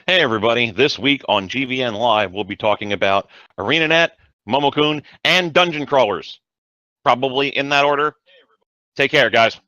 Hey everybody, this week on GVN Live, we'll be talking about ArenaNet, Momokun, and dungeon crawlers. Probably in that order. Take care, guys.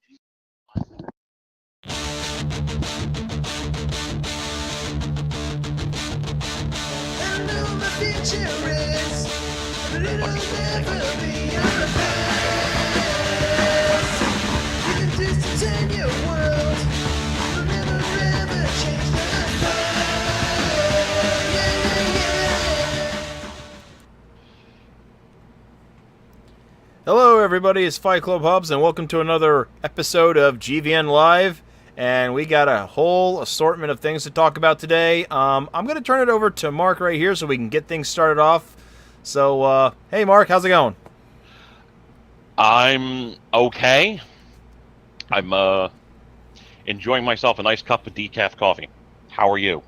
Hello everybody, it's Fight Club Hubs and welcome to another episode of GVN Live. And we got a whole assortment of things to talk about today. I'm going to turn it over to Mark right here so we can get things started off. So, hey Mark, how's it going? I'm okay. I'm enjoying myself a nice cup of decaf coffee. How are you?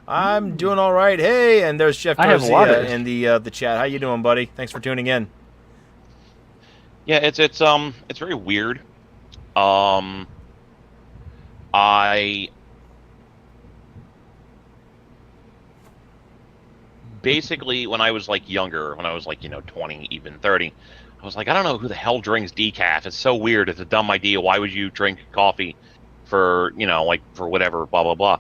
I'm doing all right. Hey, and there's Jeff I have Garcia water. in the chat. How you doing, buddy? Thanks for tuning in. Yeah, it's very weird. I basically, when I was like younger, when I was like 20, even 30, I was like, I don't know who the hell drinks decaf. It's so weird. It's a dumb idea. Why would you drink coffee for for whatever, blah blah blah.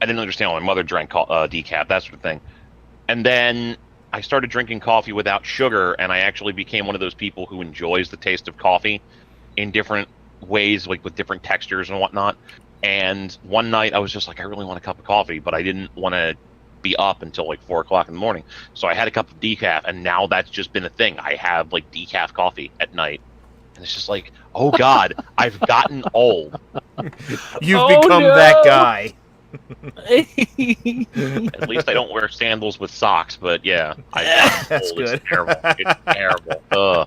I didn't understand why my mother drank decaf, that sort of thing. And then I started drinking coffee without sugar, and I actually became one of those people who enjoys the taste of coffee in different ways, like with different textures and whatnot. And one night I was just like, I really want a cup of coffee, but I didn't want to be up until like 4 o'clock in the morning. So I had a cup of decaf, and now that's just been a thing. I have like decaf coffee at night. And it's just like, oh God, I've gotten old. You've become that guy. At least I don't wear sandals with socks, but yeah, That's old. good. It's terrible. It's terrible. Ugh.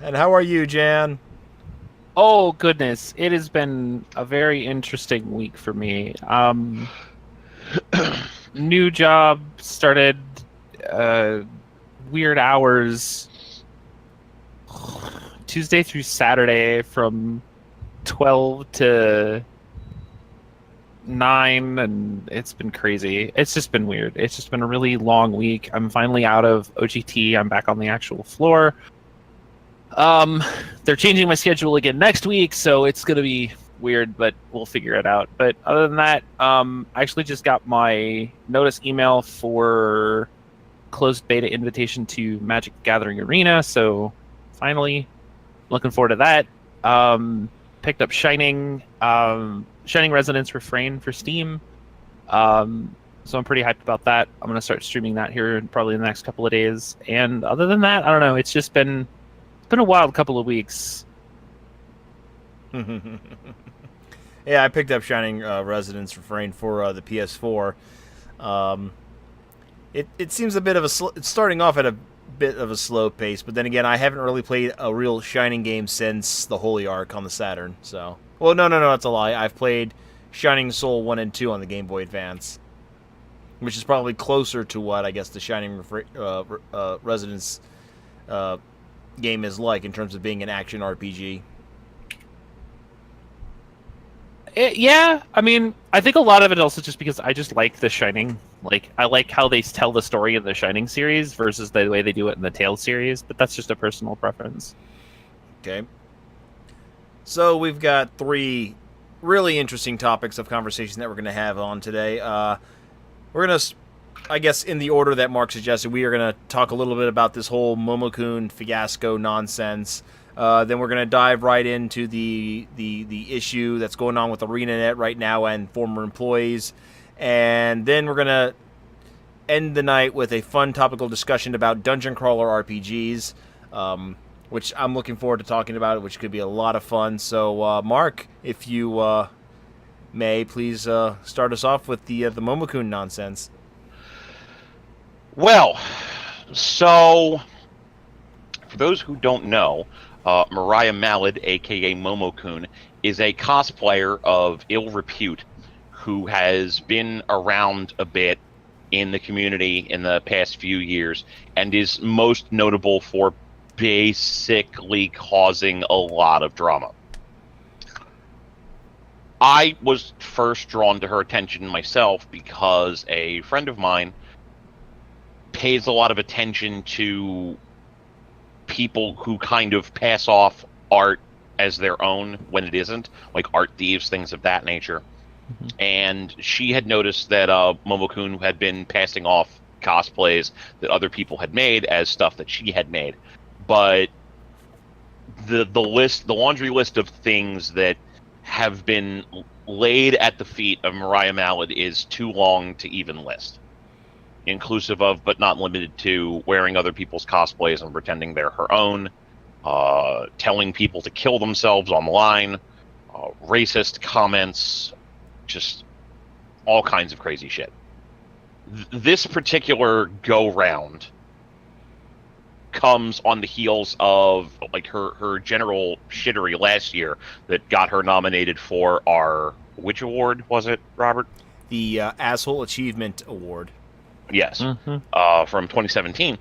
And how are you, Jan? Oh goodness, it has been a very interesting week for me. New job started, weird hours, Tuesday through Saturday from 12 to 9, and it's been crazy. It's just been weird. It's just been a really long week. I'm finally out of OGT. I'm back on the actual floor. They're changing my schedule again next week, so it's gonna be weird, but we'll figure it out. But other than that, I actually just got my notice email for closed beta invitation to Magic the Gathering Arena, so finally looking forward to that. Picked up Shining Resonance Refrain for Steam. So I'm pretty hyped about that. I'm gonna start streaming that here probably in the next couple of days. And other than that, I don't know. It's just been a wild couple of weeks. Yeah, I picked up Shining Resonance Refrain for the PS4. It seems a bit of it's starting off at a bit of a slow pace, but then again, I haven't really played a real Shining game since the Holy Ark on the Saturn. So, well, no, that's a lie. I've played Shining Soul 1 and 2 on the Game Boy Advance, which is probably closer to what I guess the Shining Resonance game is like in terms of being an action RPG. Yeah, I mean, I think a lot of it also just because I just like The Shining. Like, I like how they tell the story in the Shining series versus the way they do it in the Tales series, but that's just a personal preference. Okay. So we've got 3 really interesting topics of conversation that we're going to have on today. We're going to, I guess, in the order that Mark suggested, we are going to talk a little bit about this whole Momokun fiasco nonsense. Then we're going to dive right into the issue that's going on with ArenaNet right now and former employees. And then we're going to end the night with a fun topical discussion about dungeon crawler RPGs, which I'm looking forward to talking about, which could be a lot of fun. So, Mark, if you may, please start us off with the Momokun nonsense. Well, so for those who don't know, Mariah Mallard, aka Momokun, is a cosplayer of ill repute who has been around a bit in the community in the past few years and is most notable for basically causing a lot of drama. I was first drawn to her attention myself because a friend of mine pays a lot of attention to people who kind of pass off art as their own when it isn't, like art thieves, things of that nature. Mhm. And she had noticed that Momokun had been passing off cosplays that other people had made as stuff that she had made. But the laundry list of things that have been laid at the feet of Mariah Mallard is too long to even list. Inclusive of, but not limited to, wearing other people's cosplays and pretending they're her own, telling people to kill themselves online, racist comments, just all kinds of crazy shit. This particular go-round comes on the heels of like her general shittery last year that got her nominated for our which award was it, Robert? The Asshole Achievement Award. Yes, Mhm. from 2017,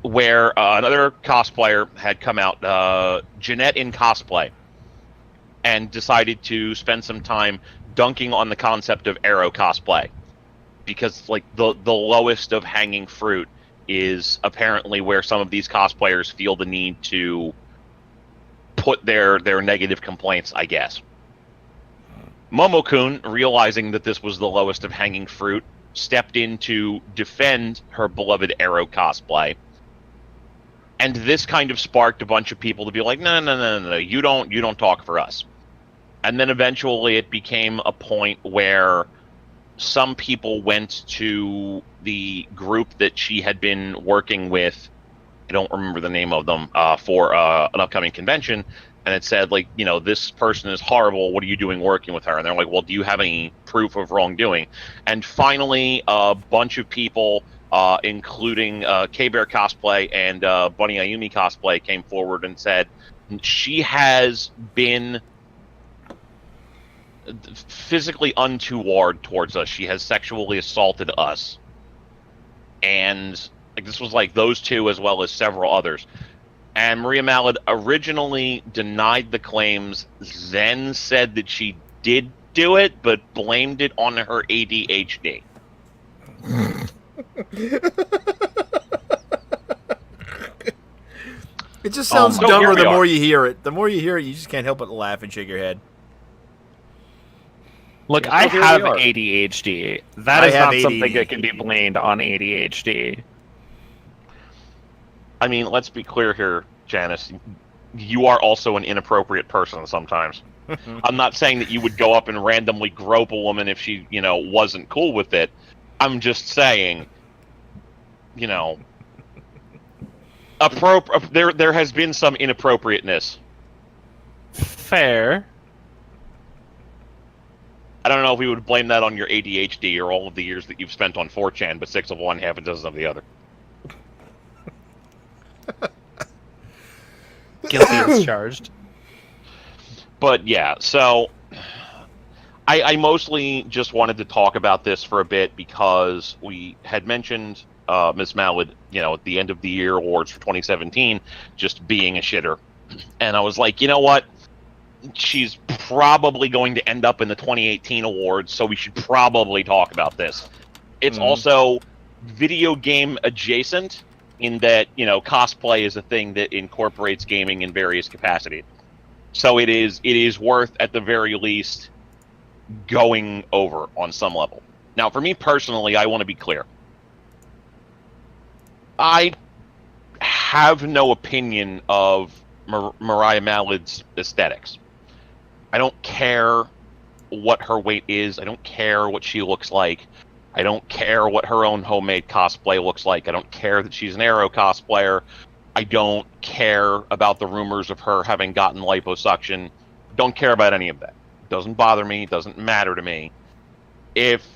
where another cosplayer had come out, Jeanette in cosplay, and decided to spend some time dunking on the concept of Arrow cosplay, because like the lowest of hanging fruit is apparently where some of these cosplayers feel the need to put their negative complaints, I guess. Momokun, realizing that this was the lowest of hanging fruit, stepped in to defend her beloved Arrow cosplay. And this kind of sparked a bunch of people to be like, no, you don't talk for us. And then eventually it became a point where some people went to the group that she had been working with, I don't remember the name of them, for an upcoming convention, and it said, like, this person is horrible, what are you doing working with her? And they're like, well, do you have any proof of wrongdoing? And finally, a bunch of people, including K-Bear cosplay and Bunny Ayumi cosplay, came forward and said she has been physically untoward towards us. She has sexually assaulted us. And like this was like those two as well as several others. And Maria Mallard originally denied the claims, then said that she did do it, but blamed it on her ADHD. It just sounds So dumber here we the are. more you hear it. The more you hear it, you just can't help but laugh and shake your head. Look, So I here we have are. ADHD. That I is have not something ADD. that can be blamed on ADHD. I mean, let's be clear here, Janice. You are also an inappropriate person sometimes. I'm not saying that you would go up and randomly grope a woman if she, wasn't cool with it. I'm just saying, there has been some inappropriateness. Fair. I don't know if we would blame that on your ADHD or all of the years that you've spent on 4chan, but 6 of one, half a dozen of the other. Guilty as charged. But yeah, so I mostly just wanted to talk about this for a bit because we had mentioned Miss Mallard, at the end of the year awards for 2017, just being a shitter. And I was like, you know what? She's probably going to end up in the 2018 awards, so we should probably talk about this. It's also video game adjacent in that, cosplay is a thing that incorporates gaming in various capacities. So it is worth, at the very least, going over on some level. Now, for me personally, I want to be clear. I have no opinion of Mariah Mallard's aesthetics. I don't care what her weight is. I don't care what she looks like. I don't care what her own homemade cosplay looks like. I don't care that she's an Arrow cosplayer. I don't care about the rumors of her having gotten liposuction. Don't care about any of that. Doesn't bother me. Doesn't matter to me. If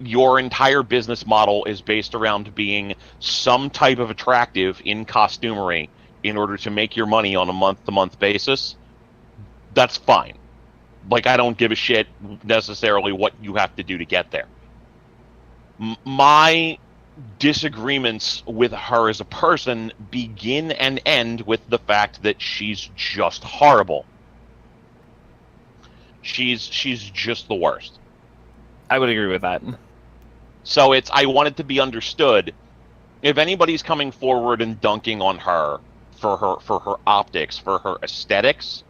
your entire business model is based around being some type of attractive in costumery in order to make your money on a month-to-month basis, that's fine. Like, I don't give a shit necessarily what you have to do to get there. My disagreements with her as a person begin and end with the fact that she's just horrible. She's just the worst. I would agree with that. So I want it to be understood. If anybody's coming forward and dunking on her for her optics, for her aesthetics,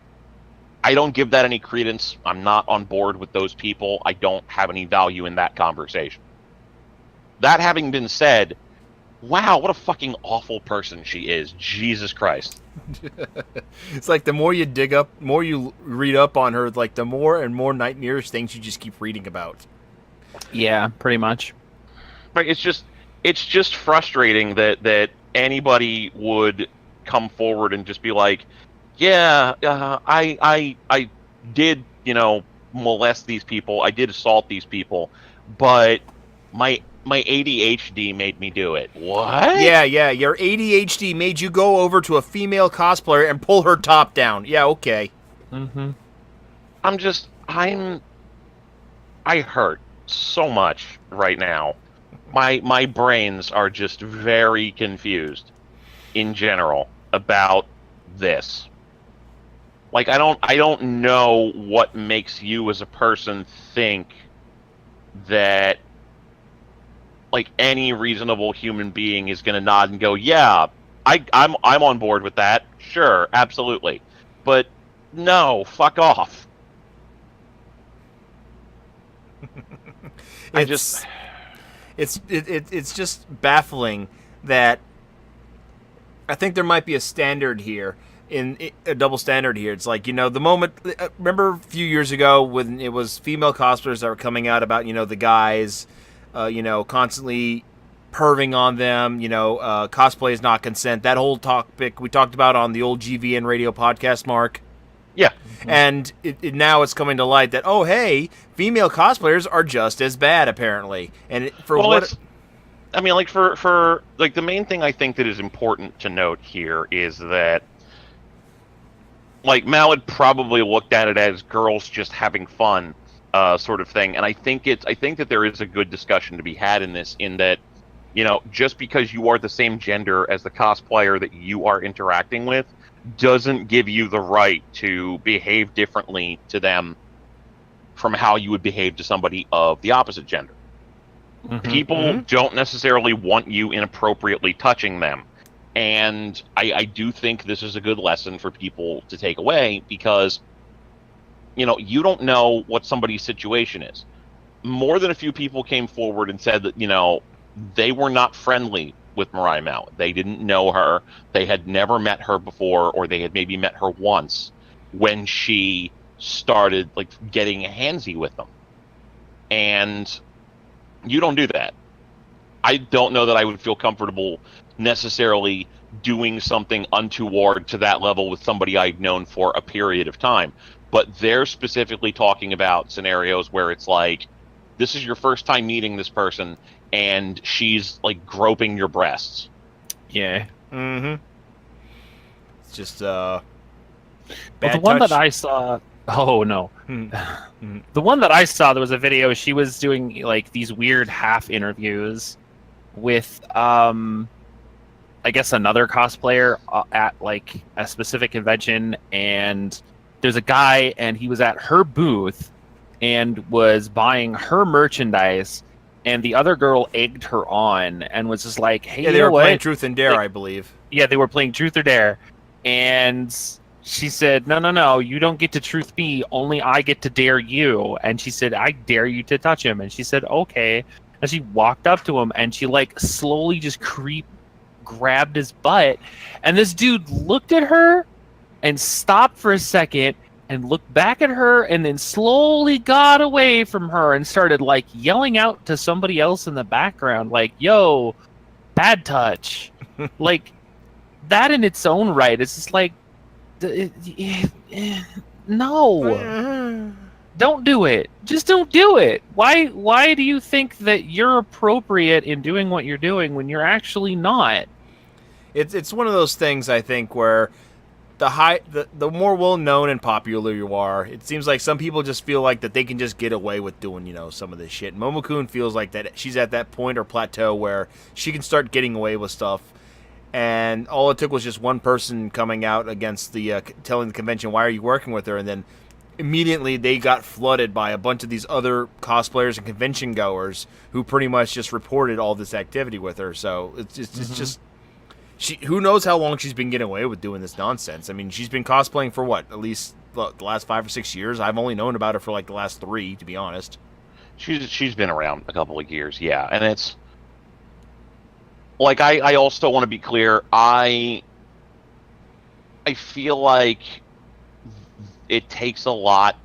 I don't give that any credence. I'm not on board with those people. I don't have any value in that conversation. That having been said, wow, what a fucking awful person she is. Jesus Christ. It's like the more you dig up, more you read up on her, like the more and more nightmarish things you just keep reading about. Yeah, pretty much. Right, it's just frustrating that anybody would come forward and just be like, yeah, I did, molest these people, I did assault these people, but my ADHD made me do it. What? Yeah, your ADHD made you go over to a female cosplayer and pull her top down. Yeah, okay. Mm-hmm. I hurt so much right now. My brains are just very confused in general about this. Like, I don't know what makes you as a person think that, like, any reasonable human being is going to nod and go, yeah, I'm on board with that. Sure, absolutely. But no, fuck off. It's just baffling that I think there might be a standard here, a double standard here. It's like, the moment, remember a few years ago when it was female cosplayers that were coming out about, the guys, constantly perving on them, cosplay is not consent. That whole topic we talked about on the old GVN radio podcast, Mark. Yeah. And now it's coming to light that, oh, hey, female cosplayers are just as bad, apparently. And for the main thing I think that is important to note here is that, like, Mal had probably looked at it as girls just having fun, sort of thing. And I think that there is a good discussion to be had in this, in that, just because you are the same gender as the cosplayer that you are interacting with doesn't give you the right to behave differently to them from how you would behave to somebody of the opposite gender. Mm-hmm. People don't necessarily want you inappropriately touching them. And I do think this is a good lesson for people to take away, because, you don't know what somebody's situation is. More than a few people came forward and said that, they were not friendly with Mariah Mallett. They didn't know her. They had never met her before, or they had maybe met her once when she started, like, getting handsy with them. And you don't do that. I don't know that I would feel comfortable necessarily doing something untoward to that level with somebody I've known for a period of time. But they're specifically talking about scenarios where it's like, this is your first time meeting this person, and she's, like, groping your breasts. Yeah. Mm-hmm. It's just, bad the one touch. that I saw... Oh, no. The one that I saw, there was a video, she was doing, like, these weird half interviews with, I guess, another cosplayer at, like, a specific convention, and there's a guy, and he was at her booth and was buying her merchandise, and the other girl egged her on and was just like, hey, they were playing Truth and Dare, I believe. Yeah, they were playing Truth or Dare. And she said, no, you don't get to truth me, only I get to dare you. And she said, I dare you to touch him. And she said, okay. And she walked up to him, and she, like, slowly just grabbed his butt. And this dude looked at her and stopped for a second and looked back at her, and then slowly got away from her and started, like, yelling out to somebody else in the background, like, yo, bad touch. Like, that in its own right, it's just like, no. Don't do it. Just don't do it. Why do you think that you're appropriate in doing what you're doing when you're actually not? It's one of those things, I think, where the more well-known and popular you are, it seems like some people just feel like that they can just get away with doing, some of this shit. And Momokun feels like that she's at that point or plateau where she can start getting away with stuff. And all it took was just one person coming out against telling the convention, why are you working with her? And then immediately they got flooded by a bunch of these other cosplayers and convention goers who pretty much just reported all this activity with her. So it's just who knows how long she's been getting away with doing this nonsense. I mean, she's been cosplaying for what, at least the last 5 or 6 years. I've only known about her for like the last 3, to be honest. She's been around a couple of years, yeah, and it's like I also want to be clear. I feel like it takes a lot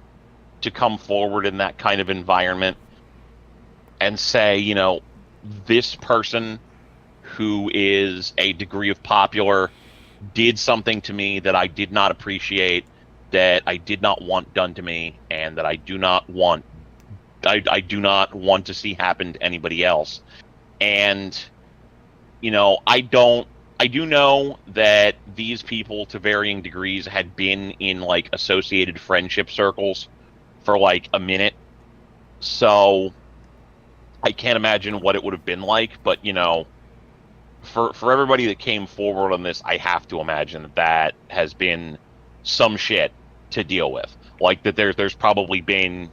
to come forward in that kind of environment and say, you know, this person who is a degree of popular did something to me that I did not appreciate, that I did not want done to me, and that I do not want to see happen to anybody else. And, you know, I do know that these people, to varying degrees, had been in, like, associated friendship circles for, like, a minute. So I can't imagine what it would have been like. But, you know, for everybody that came forward on this, I have to imagine that has been some shit to deal with. Like, that there's probably been,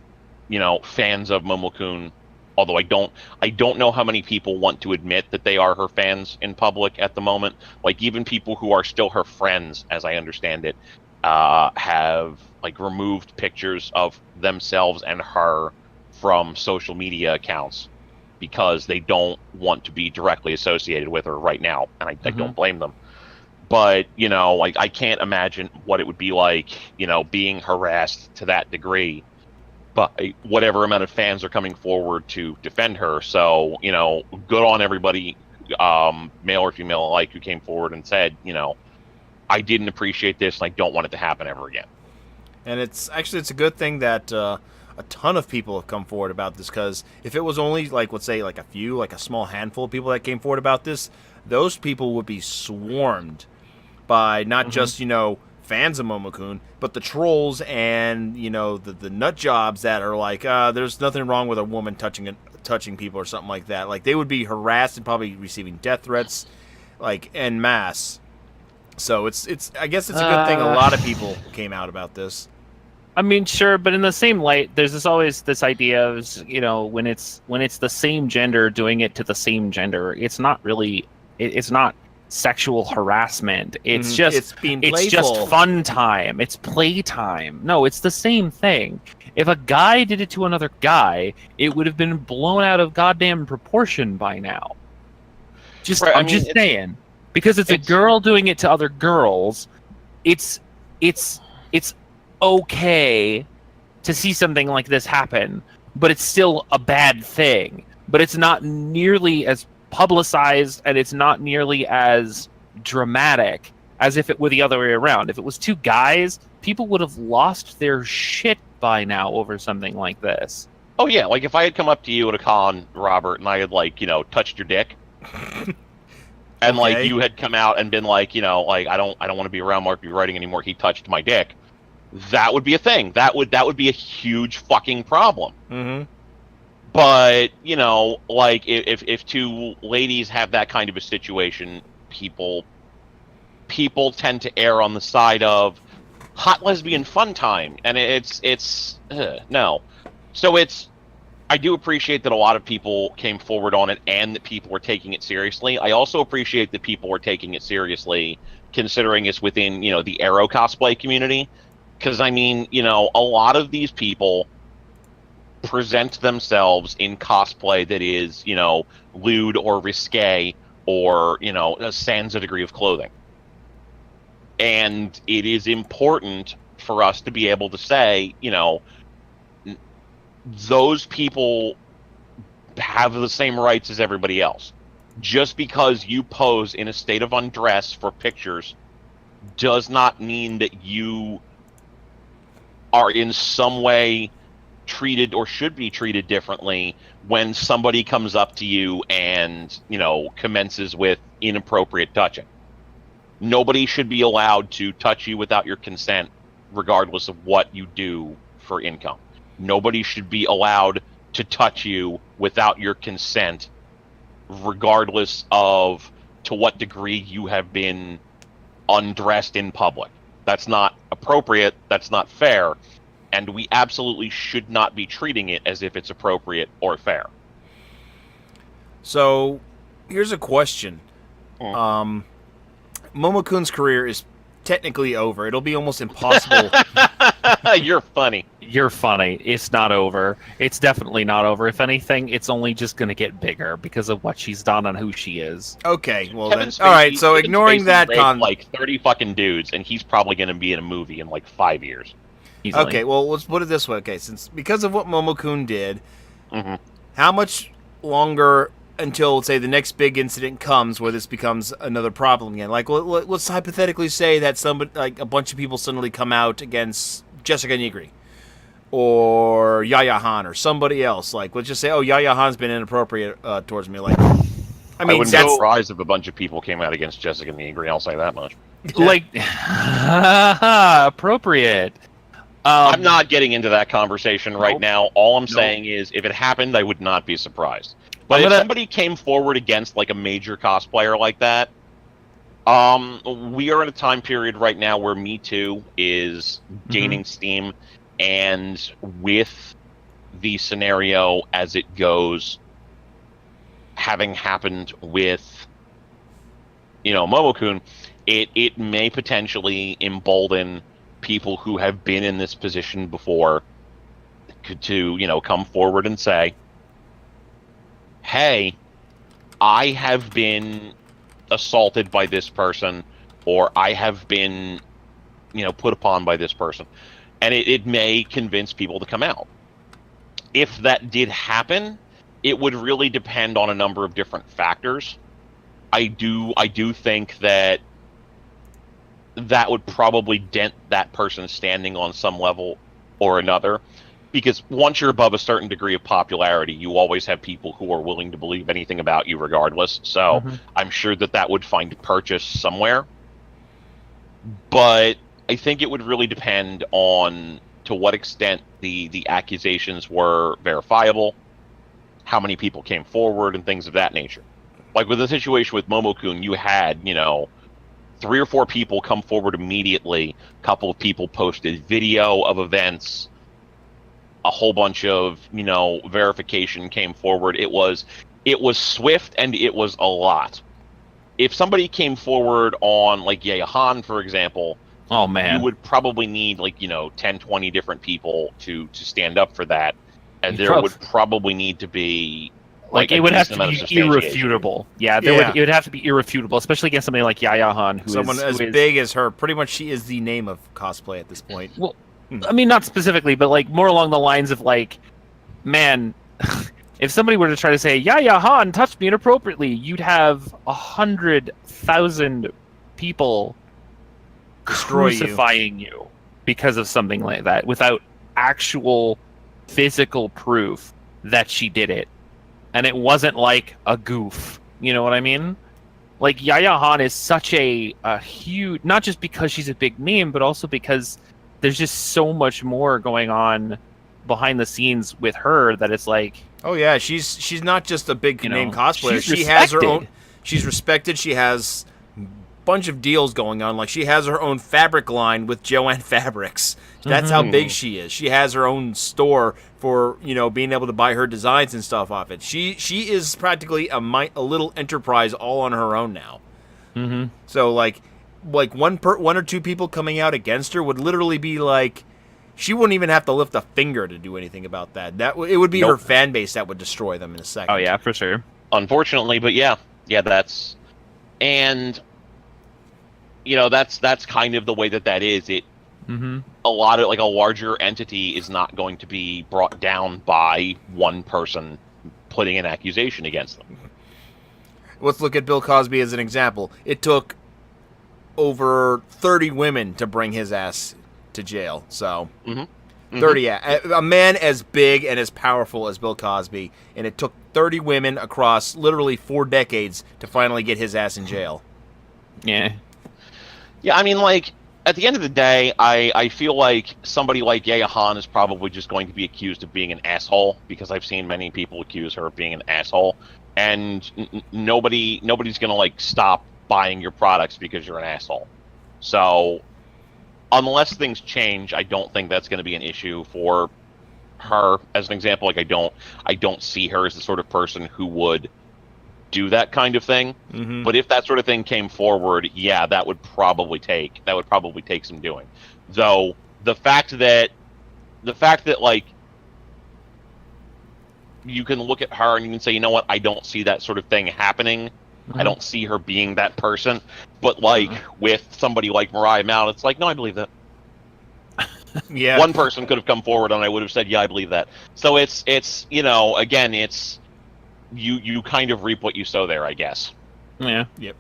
you know, fans of Momokun, although I don't know how many people want to admit that they are her fans in public at the moment. Like, even people who are still her friends, as I understand it, have, like, removed pictures of themselves and her from social media accounts because they don't want to be directly associated with her right now, and I don't blame them. But, you know, like, I can't imagine what it would be like, you know, being harassed to that degree. But whatever amount of fans are coming forward to defend her. So, you know, good on everybody, male or female alike, who came forward and said, you know, I didn't appreciate this and I don't want it to happen ever again. And it's a good thing that a ton of people have come forward about this, because if it was only, like, let's say, like a few, like a small handful of people that came forward about this, those people would be swarmed by not just, you know, fans of Momokun, but the trolls and, you know, the nut jobs that are like, there's nothing wrong with a woman touching people or something like that. Like, they would be harassed and probably receiving death threats, like, en masse. So it's I guess it's a good thing a lot of people came out about this. I mean, sure, but in the same light, there's always this idea of, you know, when it's the same gender doing it to the same gender, it's not really, it's not sexual harassment. It's just it's just fun time. It's playtime. No, it's the same thing. If a guy did it to another guy, it would have been blown out of goddamn proportion by now. Right, I'm just saying, because it's a girl doing it to other girls, it's okay to see something like this happen, but it's still a bad thing. But it's not nearly as publicized, and it's not nearly as dramatic as if it were the other way around. If it was two guys, people would have lost their shit by now over something like this. Oh yeah, like if I had come up to you at a con, Robert, and I had, like, you know, touched your dick, and like you had come out and been like, you know, like, I don't want to be around Mark B. Writing anymore, he touched my dick, that would be a thing. That would be a huge fucking problem. But, you know, like, if two ladies have that kind of a situation, people tend to err on the side of hot lesbian fun time, and it's no. So I do appreciate that a lot of people came forward on it and that people were taking it seriously. I also appreciate that people were taking it seriously, considering it's within, you know, the Arrow cosplay community. Because, I mean, you know, a lot of these people present themselves in cosplay that is, you know, lewd or risque or, you know, sans a degree of clothing. And it is important for us to be able to say, you know, those people have the same rights as everybody else. Just because you pose in a state of undress for pictures does not mean that you are in some way treated or should be treated differently when somebody comes up to you and, you know, commences with inappropriate touching. Nobody should be allowed to touch you without your consent, regardless of what you do for income. Nobody should be allowed to touch you without your consent, regardless of to what degree you have been undressed in public. That's not appropriate. That's not fair. and we absolutely should not be treating it as if it's appropriate or fair. So, here's a question. Mm. Momokun's career is technically over. It'll be almost impossible. You're funny. You're funny. It's not over. It's definitely not over. If anything, it's only just going to get bigger because of what she's done and who she is. Okay, well Kevin then. Spacey- All right, so Kevin ignoring Spacey that raped, like 30 fucking dudes, and he's probably going to be in a movie in like 5 years. Easily. Okay, well, let's put it this way. Okay, because of what Momokun did, Mm-hmm. how much longer until, say, the next big incident comes where this becomes another problem again? Like, let's hypothetically say that somebody, like a bunch of people, suddenly come out against Jessica Nigri or Yaya Han or somebody else. Like, let's just say, oh, Yaya Han's been inappropriate towards me. Like, I mean, wouldn't be that's surprised if a bunch of people came out against Jessica Nigri. I'll say that much. Like, appropriate. I'm not getting into that conversation right Nope. now. All I'm Nope. saying is, if it happened, I would not be surprised. But I'm if gonna- somebody came forward against like a major cosplayer like that, we are in a time period right now where Me Too is gaining steam, and with the scenario as it goes, having happened with, Momokun, it may potentially embolden people who have been in this position before to come forward and say, hey, I have been assaulted by this person, or I have been put upon by this person, and it may convince people to come out. If that did happen, it would really depend on a number of different factors. I do think that would probably dent that person's standing on some level or another, because once you're above a certain degree of popularity, you always have people who are willing to believe anything about you regardless. So I'm sure that would find purchase somewhere. But I think it would really depend on to what extent the accusations were verifiable, how many people came forward, and things of that nature. Like with the situation with Momokun, you had, 3 or 4 people come forward immediately. A couple of people posted video of events. A whole bunch of, verification came forward. It was swift, and it was a lot. If somebody came forward on, like, Yaya Han, for example, Oh man, you would probably need, like, 10, 20 different people to stand up for that. And You there prob- would probably need to be like a it would have decent to amount of be substantiation. irrefutable. Yeah, Yeah. it would have to be irrefutable, especially against somebody like Yaya Han, who someone is as who is- big as her. Pretty much, she is the name of cosplay at this point. Well, I mean, not specifically, but like more along the lines of like, man, if somebody were to try to say Yaya Han touched me inappropriately, you'd have 100,000 people Destroy you. crucifying you because of something like that without actual physical proof that she did it. And it wasn't like a goof. You know what I mean? Like, Yaya Han is such a huge, not just because she's a big name, but also because there's just so much more going on behind the scenes with her that it's like, Oh yeah, she's not just a big name cosplayer. she's She has her respected. own. She's respected. She has a bunch of deals going on. Like, she has her own fabric line with Joanne Fabrics. That's how big she is. She has her own store for being able to buy her designs and stuff off it. She is practically a little enterprise all on her own now. mm-hmm. So like one or two people coming out against her would literally be like, she wouldn't even have to lift a finger to do anything about that. It would be her fan base that would destroy them in a second. Oh yeah, for sure. Unfortunately, but yeah, that's, and that's kind of the way that is. It a lot of, like, a larger entity is not going to be brought down by one person putting an accusation against them. Let's look at Bill Cosby as an example. It took over 30 women to bring his ass to jail. So 30, yeah, a man as big and as powerful as Bill Cosby, and it took 30 women across literally 4 decades to finally get his ass in jail. Yeah. Yeah, I mean, like, at the end of the day, I feel like somebody like Yaya Han is probably just going to be accused of being an asshole, because I've seen many people accuse her of being an asshole, and nobody's going to, like, stop buying your products because you're an asshole. So unless things change, I don't think that's going to be an issue for her. As an example, like I don't see her as the sort of person who would do that kind of thing. Mm-hmm. But if that sort of thing came forward, yeah, that would probably take some doing. Though the fact that like you can look at her and you can say, you know what, I don't see that sort of thing happening. Mm-hmm. I don't see her being that person. But like with somebody like Mariah Mount, it's like, no, I believe that. Yeah. One person could have come forward and I would have said, yeah, I believe that. So it's again, it's you kind of reap what you sow there, I guess. Yeah. Yep.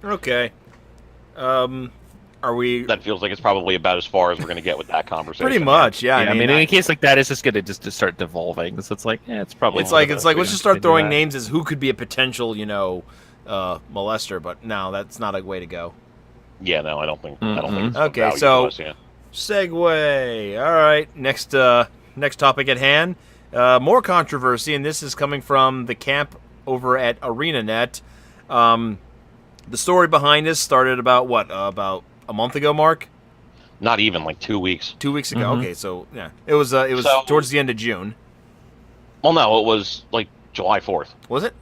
Okay. Are we? That feels like it's probably about as far as we're going to get with that conversation. Pretty much, yeah. I mean, in a case like that, it's just going to start devolving. So it's like, it's probably. It's like let's just start throwing names as who could be a potential, molester. But no, that's not a way to go. Yeah, no, I don't think. It's Okay, so segue. All right, next topic at hand. More controversy, and this is coming from the camp over at ArenaNet. The story behind this started about a month ago, Mark? Not even, like 2 weeks. 2 weeks ago. Okay, so yeah, it was towards the end of June. Well, no, it was like July 4th. Was it?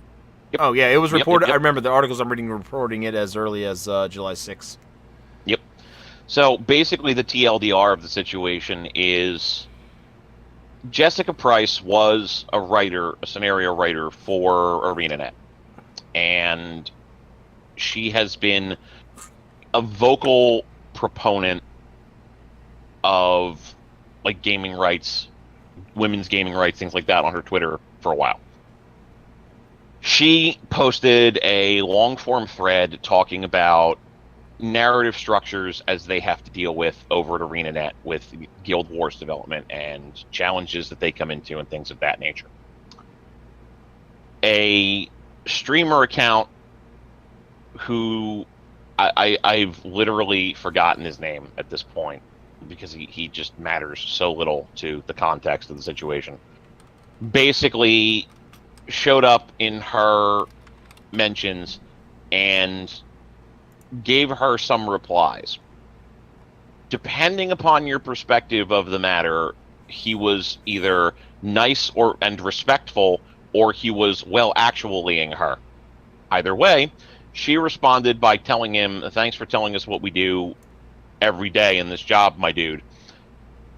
Yep. Oh yeah, it was reported. Yep. I remember the articles I'm reading reporting it as early as July 6th. Yep. So basically, the TLDR of the situation is Jessica Price was a scenario writer for ArenaNet, and she has been a vocal proponent of like gaming rights, women's gaming rights, things like that on her Twitter for a while. She posted a long form thread talking about narrative structures as they have to deal with over at ArenaNet with Guild Wars development and challenges that they come into and things of that nature. A streamer account who I've literally forgotten his name at this point because he just matters so little to the context of the situation, basically showed up in her mentions and gave her some replies. Depending upon your perspective of the matter, he was either nice and respectful, or he was actuallying her. Either way, she responded by telling him, "Thanks for telling us what we do every day in this job, my dude."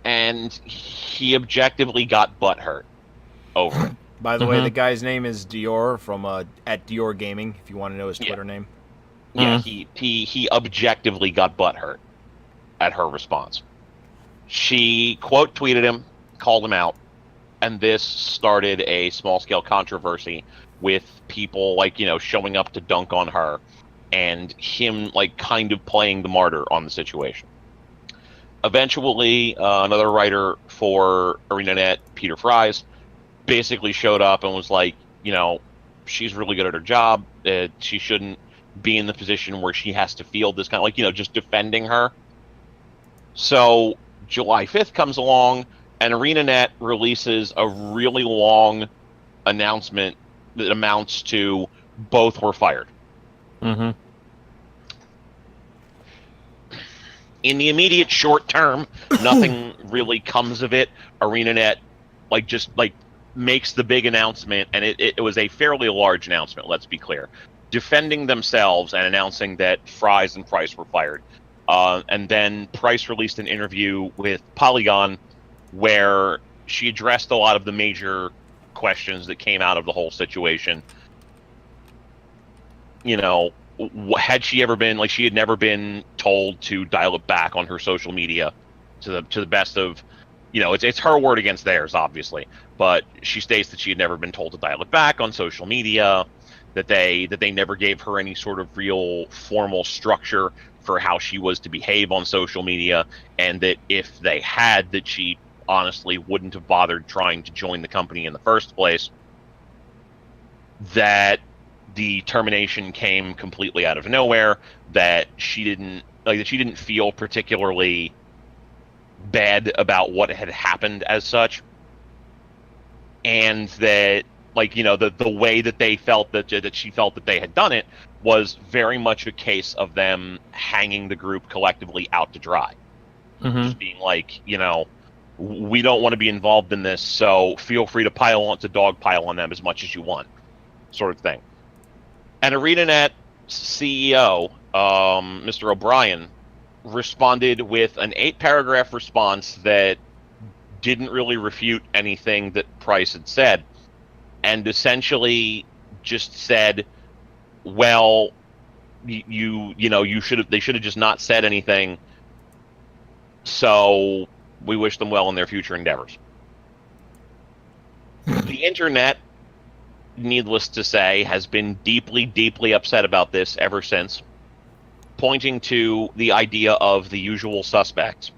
And he objectively got butthurt over it. By the way, the guy's name is Dior from at Dior Gaming, if you want to know his Twitter name. Yeah, he objectively got butthurt at her response. She quote tweeted him, called him out, and this started a small scale controversy with people showing up to dunk on her, and him kind of playing the martyr on the situation. Eventually, another writer for ArenaNet, Peter Fries, basically showed up and was like, she's really good at her job. She shouldn't be in the position where she has to feel this kind of just defending her. So July 5th comes along, and ArenaNet releases a really long announcement that amounts to both were fired. Mm-hmm. In the immediate short term, nothing really comes of it. ArenaNet just makes the big announcement, and it was a fairly large announcement, let's be clear, defending themselves and announcing that Fries and Price were fired. And then Price released an interview with Polygon where she addressed a lot of the major questions that came out of the whole situation. Had she ever been she had never been told to dial it back on her social media to the best of, it's her word against theirs, obviously, but she states that she had never been told to dial it back on social media, that they never gave her any sort of real formal structure for how she was to behave on social media, and that if they had, that she honestly wouldn't have bothered trying to join the company in the first place. That the termination came completely out of nowhere, that she didn't feel particularly bad about what had happened as such, and that the way that they felt that she felt that they had done it was very much a case of them hanging the group collectively out to dry. Just being like, we don't want to be involved in this, so feel free to dog pile on them as much as you want, sort of thing. And ArenaNet CEO, Mr. O'Brien, responded with an 8-paragraph response that didn't really refute anything that Price had said, and essentially just said, well, they should have just not said anything, so we wish them well in their future endeavors. The internet, needless to say, has been deeply, deeply upset about this ever since, pointing to the idea of the usual suspects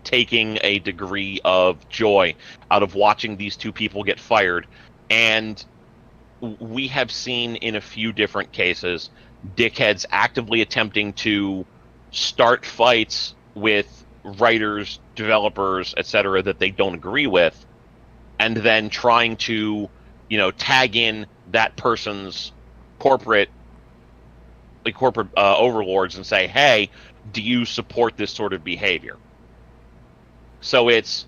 taking a degree of joy out of watching these two people get fired. And we have seen in a few different cases dickheads actively attempting to start fights with writers, developers, etc. that they don't agree with, and then trying to, tag in that person's corporate overlords and say, hey, do you support this sort of behavior? So it's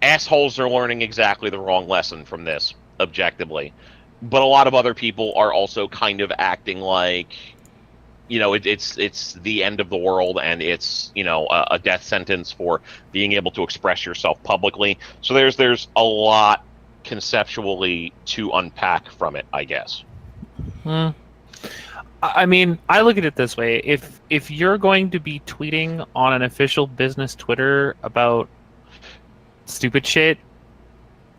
assholes are learning exactly the wrong lesson from this, objectively. But a lot of other people are also kind of acting like, it's the end of the world, and it's, a death sentence for being able to express yourself publicly. So there's a lot conceptually to unpack from it, I guess. I mean, I look at it this way: if you're going to be tweeting on an official business Twitter about stupid shit,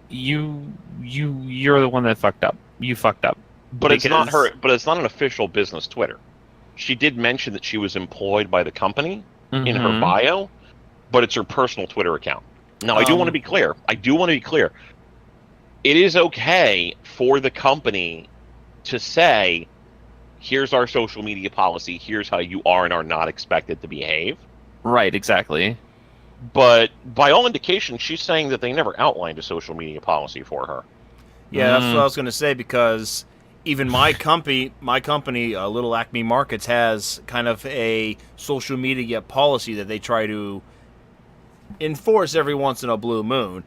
you're the one that fucked up. You fucked up. But it's not her. But it's not an official business Twitter. She did mention that she was employed by the company in her bio, but it's her personal Twitter account. Now, I do want to be clear. It is okay for the company to say, here's our social media policy, here's how you are and are not expected to behave. Right, exactly. But by all indications, she's saying that they never outlined a social media policy for her. Yeah, that's what I was going to say, because even my company, Little Acme Markets, has kind of a social media policy that they try to enforce every once in a blue moon.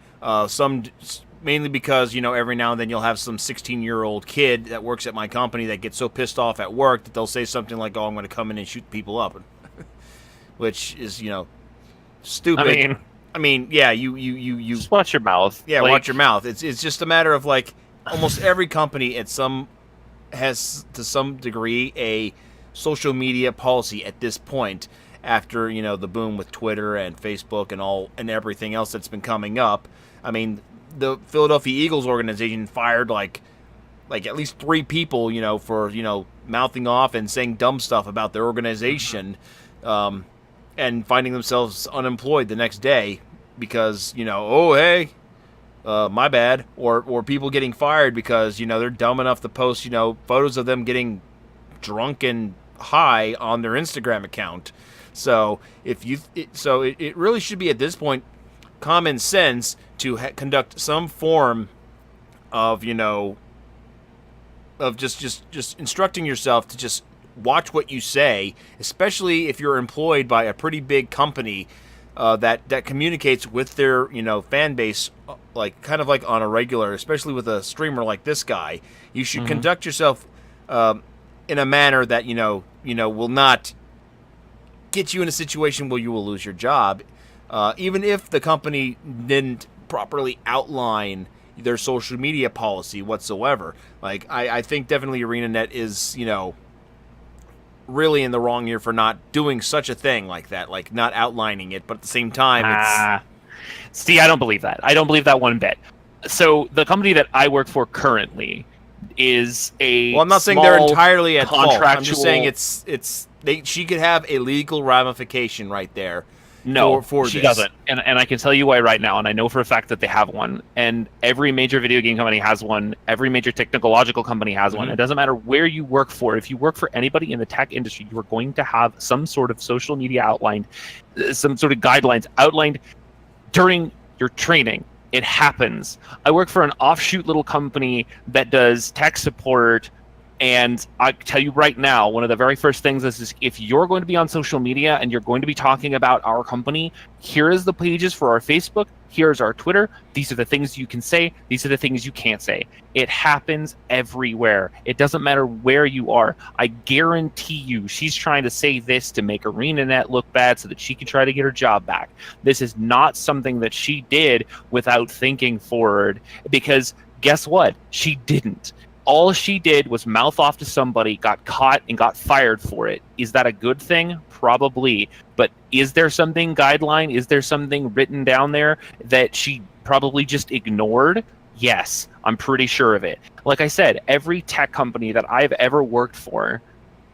Mainly because, every now and then you'll have some 16-year-old kid that works at my company that gets so pissed off at work that they'll say something like, oh, I'm going to come in and shoot people up. Which is, stupid. I mean, yeah, you just watch your mouth. Yeah, watch your mouth. It's just a matter of, almost every company has, to some degree, a social media policy at this point, after, the boom with Twitter and Facebook and everything else that's been coming up. I mean, the Philadelphia Eagles organization fired like at least 3 people, for, mouthing off and saying dumb stuff about their organization, and finding themselves unemployed the next day because, oh, hey, my bad. Or people getting fired because, they're dumb enough to post, photos of them getting drunk and high on their Instagram account. So it really should be, at this point, common sense to conduct some form of, of just instructing yourself to just watch what you say, especially if you're employed by a pretty big company that communicates with their, fan base, kind of like on a regular, especially with a streamer like this guy. You should conduct yourself in a manner that, will not get you in a situation where you will lose your job. Even if the company didn't properly outline their social media policy whatsoever. I think definitely ArenaNet is, really in the wrong here for not doing such a thing like that, not outlining it, but at the same time, See, I don't believe that. I don't believe that one bit. So the company that I work for currently is a well, I'm not saying they're entirely at fault. contractual... I'm just saying she could have a legal ramification right there. No, for she this. doesn't. And I can tell you why right now, and I know for a fact that they have one. And every major video game company has one. Every major technological company has one. It doesn't matter where you work for. If you work for anybody in the tech industry, you are going to have some sort of social media outlined, some sort of guidelines outlined during your training. It happens. I work for an offshoot little company that does tech support And I tell you right now, one of the very first things is if you're going to be on social media and you're going to be talking about our company, here is the pages for our Facebook, here's our Twitter, these are the things you can say, these are the things you can't say. It happens everywhere. It doesn't matter where you are. I guarantee you she's trying to say this to make ArenaNet look bad so that she can try to get her job back. This is not something that she did without thinking forward, because guess what? She didn't. All she did was mouth off to somebody, got caught, and got fired for it. Is that a good thing? Probably. But is there something guideline? Is there something written down there that she probably just ignored? Yes, I'm pretty sure of it. Like I said, every tech company that I've ever worked for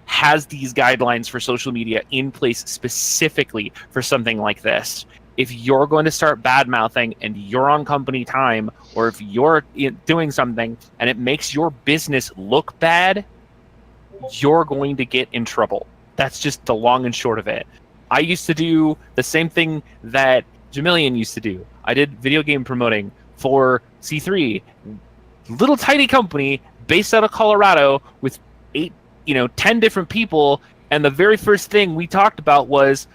has these guidelines for social media in place specifically for something like this. If you're going to start bad-mouthing and you're on company time, or if you're doing something and it makes your business look bad, you're going to get in trouble. That's just the long and short of it. I used to do the same thing that Jamilian used to do. I did video game promoting for C3, little tiny company based out of Colorado with 10 different people, and the very first thing we talked about was,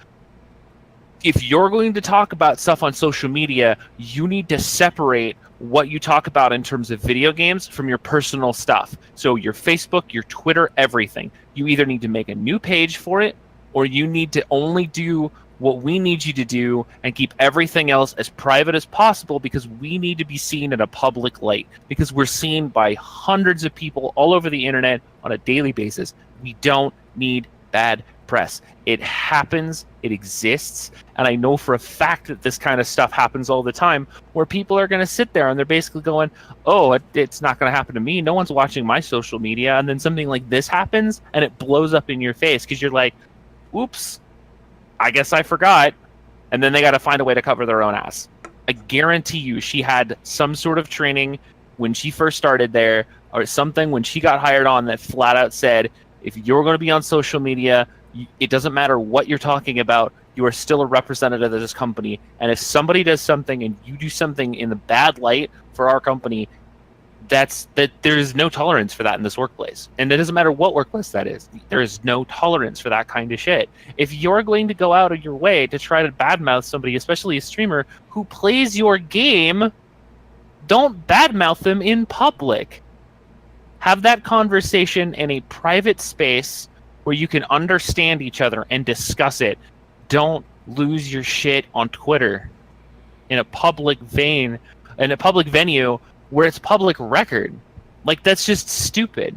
if you're going to talk about stuff on social media, you need to separate what you talk about in terms of video games from your personal stuff. So your Facebook, your Twitter, everything. You either need to make a new page for it, or you need to only do what we need you to do and keep everything else as private as possible, because we need to be seen in a public light, because we're seen by hundreds of people all over the internet on a daily basis. We don't need bad press. It happens, it exists, and I know for a fact that this kind of stuff happens all the time, where people are going to sit there and they're basically going, oh, it's not going to happen to me, no one's watching my social media, and then something like this happens and it blows up in your face because you're like, oops, I guess I forgot, and then they got to find a way to cover their own ass. I guarantee you she had some sort of training when she first started there, or something when she got hired on, that flat out said, if you're going to be on social media, it doesn't matter what you're talking about, you are still a representative of this company. And if somebody does something and you do something in the bad light for our company, that there is no tolerance for that in this workplace. And it doesn't matter what workplace that is. There is no tolerance for that kind of shit. If you're going to go out of your way to try to badmouth somebody, especially a streamer who plays your game, don't badmouth them in public. Have that conversation in a private space where you can understand each other and discuss it. Don't lose your shit on Twitter in a public venue where it's public record. Like, that's just stupid.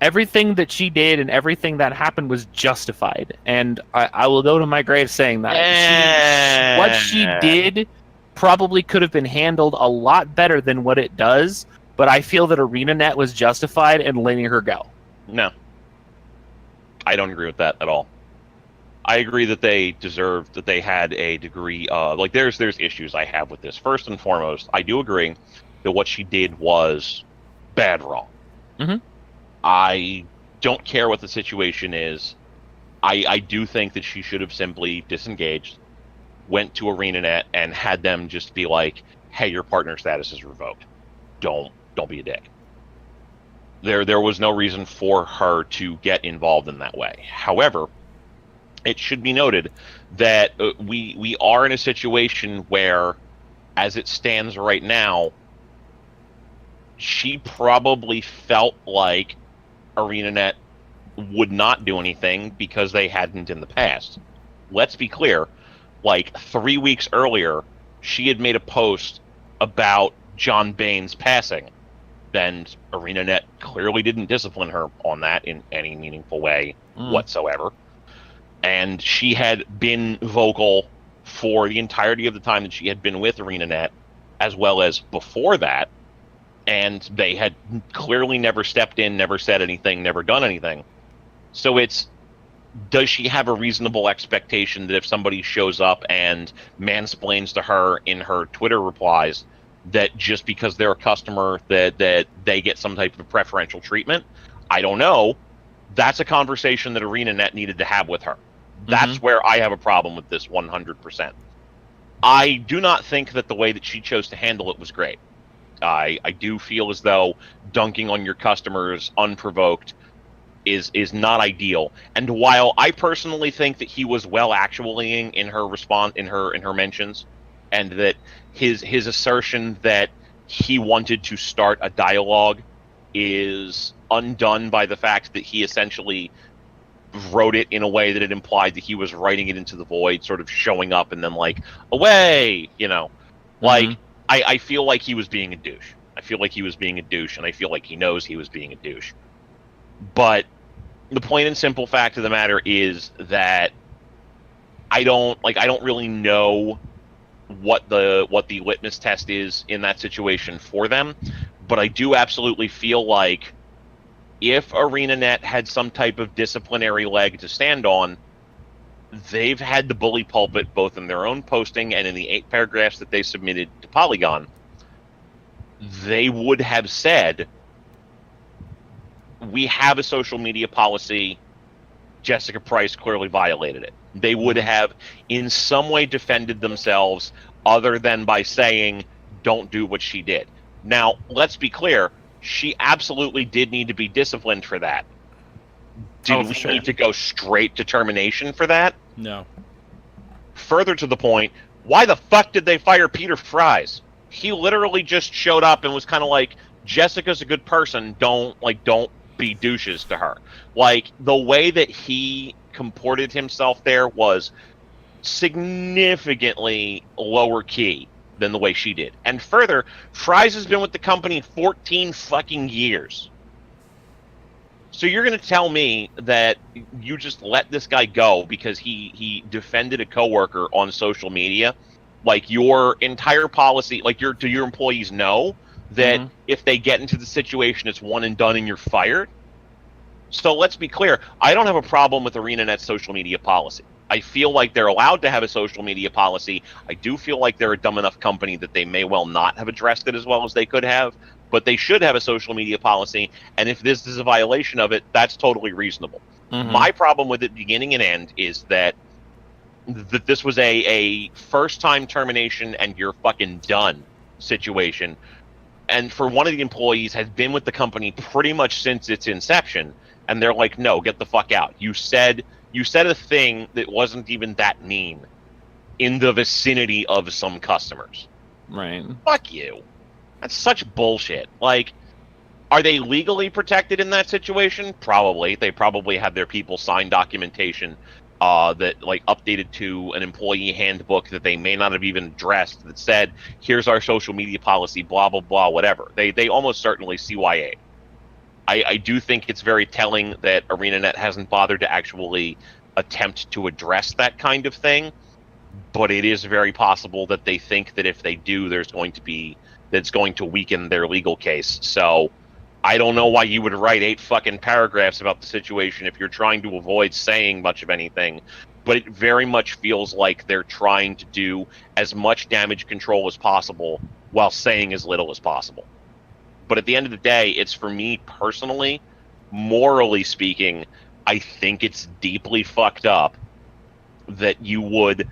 Everything that she did and everything that happened was justified, and I will go to my grave saying that. What she did probably could have been handled a lot better than what it does, but I feel that ArenaNet was justified in letting her go. No. I don't agree with that at all. I agree that they deserved, that they had a degree of, like, there's issues I have with this. First and foremost, I do agree that what she did was bad wrong. Mm-hmm. I don't care what the situation is. I do think that she should have simply disengaged, went to ArenaNet, and had them just be like, hey, your partner status is revoked. Don't be a dick. There was no reason for her to get involved in that way. However, it should be noted that we are in a situation where, as it stands right now, she probably felt like ArenaNet would not do anything because they hadn't in the past. Let's be clear, like 3 weeks earlier, she had made a post about John Bain's passing. Then ArenaNet clearly didn't discipline her on that in any meaningful way whatsoever. And she had been vocal for the entirety of the time that she had been with ArenaNet, as well as before that. And they had clearly never stepped in, never said anything, never done anything. So does she have a reasonable expectation that if somebody shows up and mansplains to her in her Twitter replies, that just because they're a customer that they get some type of preferential treatment? I don't know. That's a conversation that ArenaNet needed to have with her. That's where I have a problem with this 100%. I do not think that the way that she chose to handle it was great. I do feel as though dunking on your customers unprovoked is not ideal. And while I personally think that he was well actuallying in her response in her mentions, and that his assertion that he wanted to start a dialogue is undone by the fact that he essentially wrote it in a way that it implied that he was writing it into the void, sort of showing up and then like away, like I feel like he was being a douche. I feel like he was being a douche, and I feel like he knows he was being a douche. But the plain and simple fact of the matter is that I don't really know what the litmus test is in that situation for them, but I do absolutely feel like if ArenaNet had some type of disciplinary leg to stand on, they've had the bully pulpit both in their own posting and in the 8 paragraphs that they submitted to Polygon. They would have said, we have a social media policy, Jessica Price clearly violated it. They would have in some way defended themselves other than by saying, don't do what she did. Now, let's be clear, she absolutely did need to be disciplined for that. Did we need to go straight to termination for that? No. Further to the point, why the fuck did they fire Peter Fries? He literally just showed up and was kind of like, Jessica's a good person, don't be douches to her. Like, the way that he comported himself there was significantly lower key than the way she did. And further, Fries has been with the company 14 fucking years. So you're going to tell me that you just let this guy go because he defended a coworker on social media? Like, your entire policy, like, do your employees know that if they get into the situation, it's one and done and you're fired? So let's be clear. I don't have a problem with ArenaNet's social media policy. I feel like they're allowed to have a social media policy. I do feel like they're a dumb enough company that they may well not have addressed it as well as they could have, but they should have a social media policy, and if this is a violation of it, that's totally reasonable. My problem with it beginning and end is that this was a first-time termination and you're fucking done situation, and for one of the employees has been with the company pretty much since its inception, and they're like, no, get the fuck out. You said a thing that wasn't even that mean in the vicinity of some customers. Right. Fuck you. That's such bullshit. Like, are they legally protected in that situation? Probably. They probably had their people sign documentation that, like, updated to an employee handbook that they may not have even addressed that said, here's our social media policy, blah, blah, blah, whatever. They almost certainly CYA. I do think it's very telling that ArenaNet hasn't bothered to actually attempt to address that kind of thing, but it is very possible that they think that if they do, that's going to weaken their legal case. So I don't know why you would write 8 fucking paragraphs about the situation if you're trying to avoid saying much of anything, but it very much feels like they're trying to do as much damage control as possible while saying as little as possible. But at the end of the day, it's, for me personally, morally speaking, I think it's deeply fucked up that you would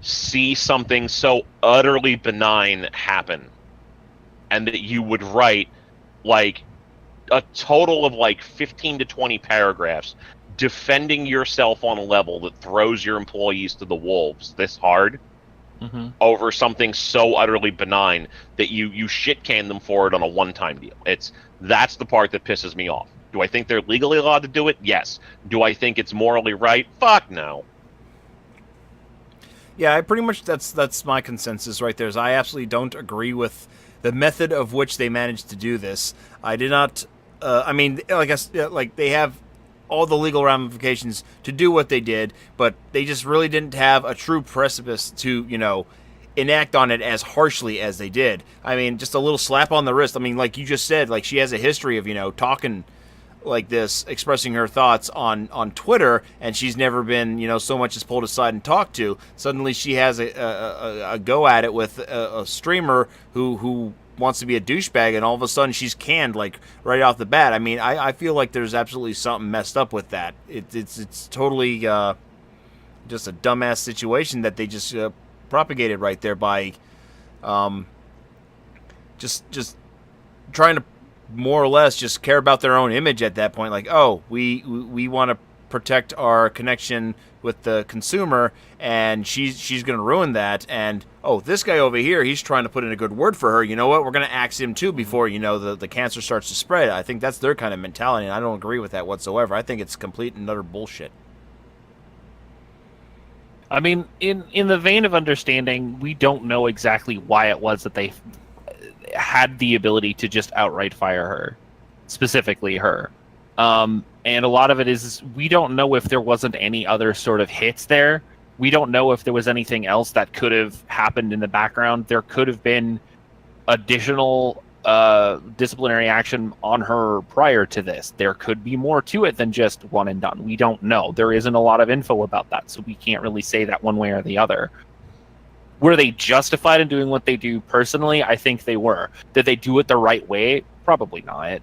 see something so utterly benign happen and that you would write, like, a total of, like, 15 to 20 paragraphs defending yourself on a level that throws your employees to the wolves this hard over something so utterly benign that you shit can them for it on a one-time deal. That's the part that pisses me off. Do I think they're legally allowed to do it? Yes. Do I think it's morally right? Fuck no. Yeah, I pretty much that's my consensus right there. Is I absolutely don't agree with the method of which they managed to do this. I did not. I mean, like they have all the legal ramifications to do what they did, but they just really didn't have a true precipice to, enact on it as harshly as they did. I mean, just a little slap on the wrist. I mean, like you just said, like she has a history of, talking like this, expressing her thoughts on Twitter, and she's never been, so much as pulled aside and talked to. Suddenly she has a go at it with a streamer who wants to be a douchebag, and all of a sudden she's canned, like, right off the bat. I mean, I feel like there's absolutely something messed up with that. It's totally just a dumbass situation that they just propagated right there by just trying to more or less just care about their own image at that point. Like, oh, we want to protect our connection with the consumer, and she's going to ruin that. And oh, this guy over here, he's trying to put in a good word for her. You know what? We're going to axe him too before the cancer starts to spread. I think that's their kind of mentality, and I don't agree with that whatsoever. I think it's complete and utter bullshit. I mean, in the vein of understanding, we don't know exactly why it was that they had the ability to just outright fire her, specifically her. And a lot of it is we don't know if there wasn't any other sort of hits there. We don't know if there was anything else that could have happened in the background. There could have been additional disciplinary action on her prior to this. There could be more to it than just one and done. We don't know. There isn't a lot of info about that, so we can't really say that one way or the other. Were they justified in doing what they do personally? I think they were. Did they do it the right way? Probably not.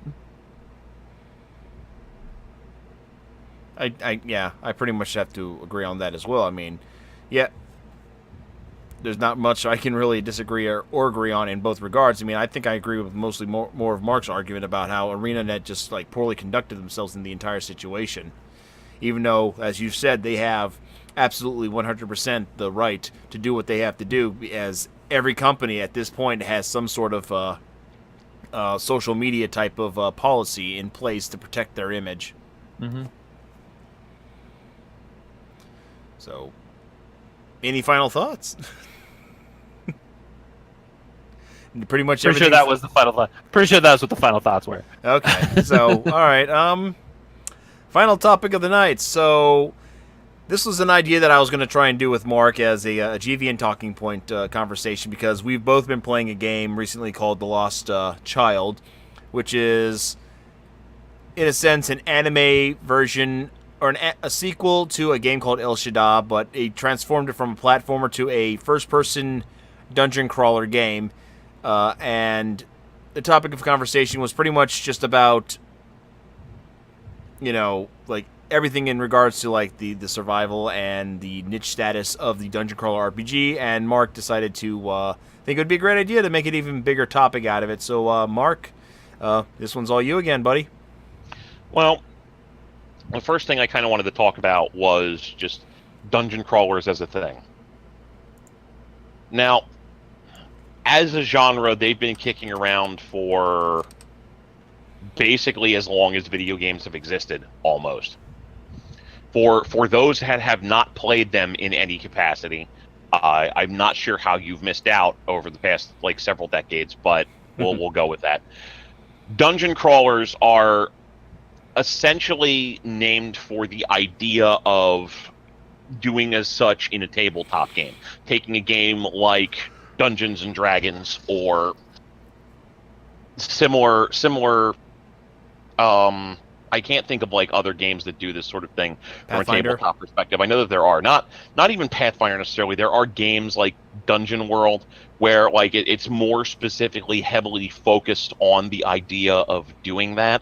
I pretty much have to agree on that as well. I mean, yeah, there's not much I can really disagree or agree on in both regards. I mean, I think I agree with mostly more of Mark's argument about how ArenaNet just like poorly conducted themselves in the entire situation. Even though, as you've said, they have absolutely 100% the right to do what they have to do, as every company at this point has some sort of social media type of policy in place to protect their image. Mm-hmm. So, any final thoughts? Pretty much. Pretty sure that was the final thought. Pretty sure that's what the final thoughts were. Okay, so all right. Final topic of the night. So, this was an idea that I was going to try and do with Mark as a GVN talking point conversation, because we've both been playing a game recently called The Lost Child, which is, in a sense, an anime version or a sequel to a game called El Shaddai, but it transformed it from a platformer to a first-person dungeon crawler game. And the topic of conversation was pretty much just about, like everything in regards to like the survival and the niche status of the dungeon crawler RPG. And Mark decided to think it would be a great idea to make an even bigger topic out of it. So, Mark, this one's all you again, buddy. Well, the first thing I kind of wanted to talk about was just dungeon crawlers as a thing. Now, as a genre, they've been kicking around for basically as long as video games have existed, almost. For those that have not played them in any capacity, I'm not sure how you've missed out over the past several decades, but we'll go with that. Dungeon crawlers are essentially named for the idea of doing as such in a tabletop game. Taking a game like Dungeons and Dragons or similar I can't think of other games that do this sort of thing from a tabletop perspective. I know that there are not even Pathfinder necessarily. There are games like Dungeon World where it's more specifically heavily focused on the idea of doing that.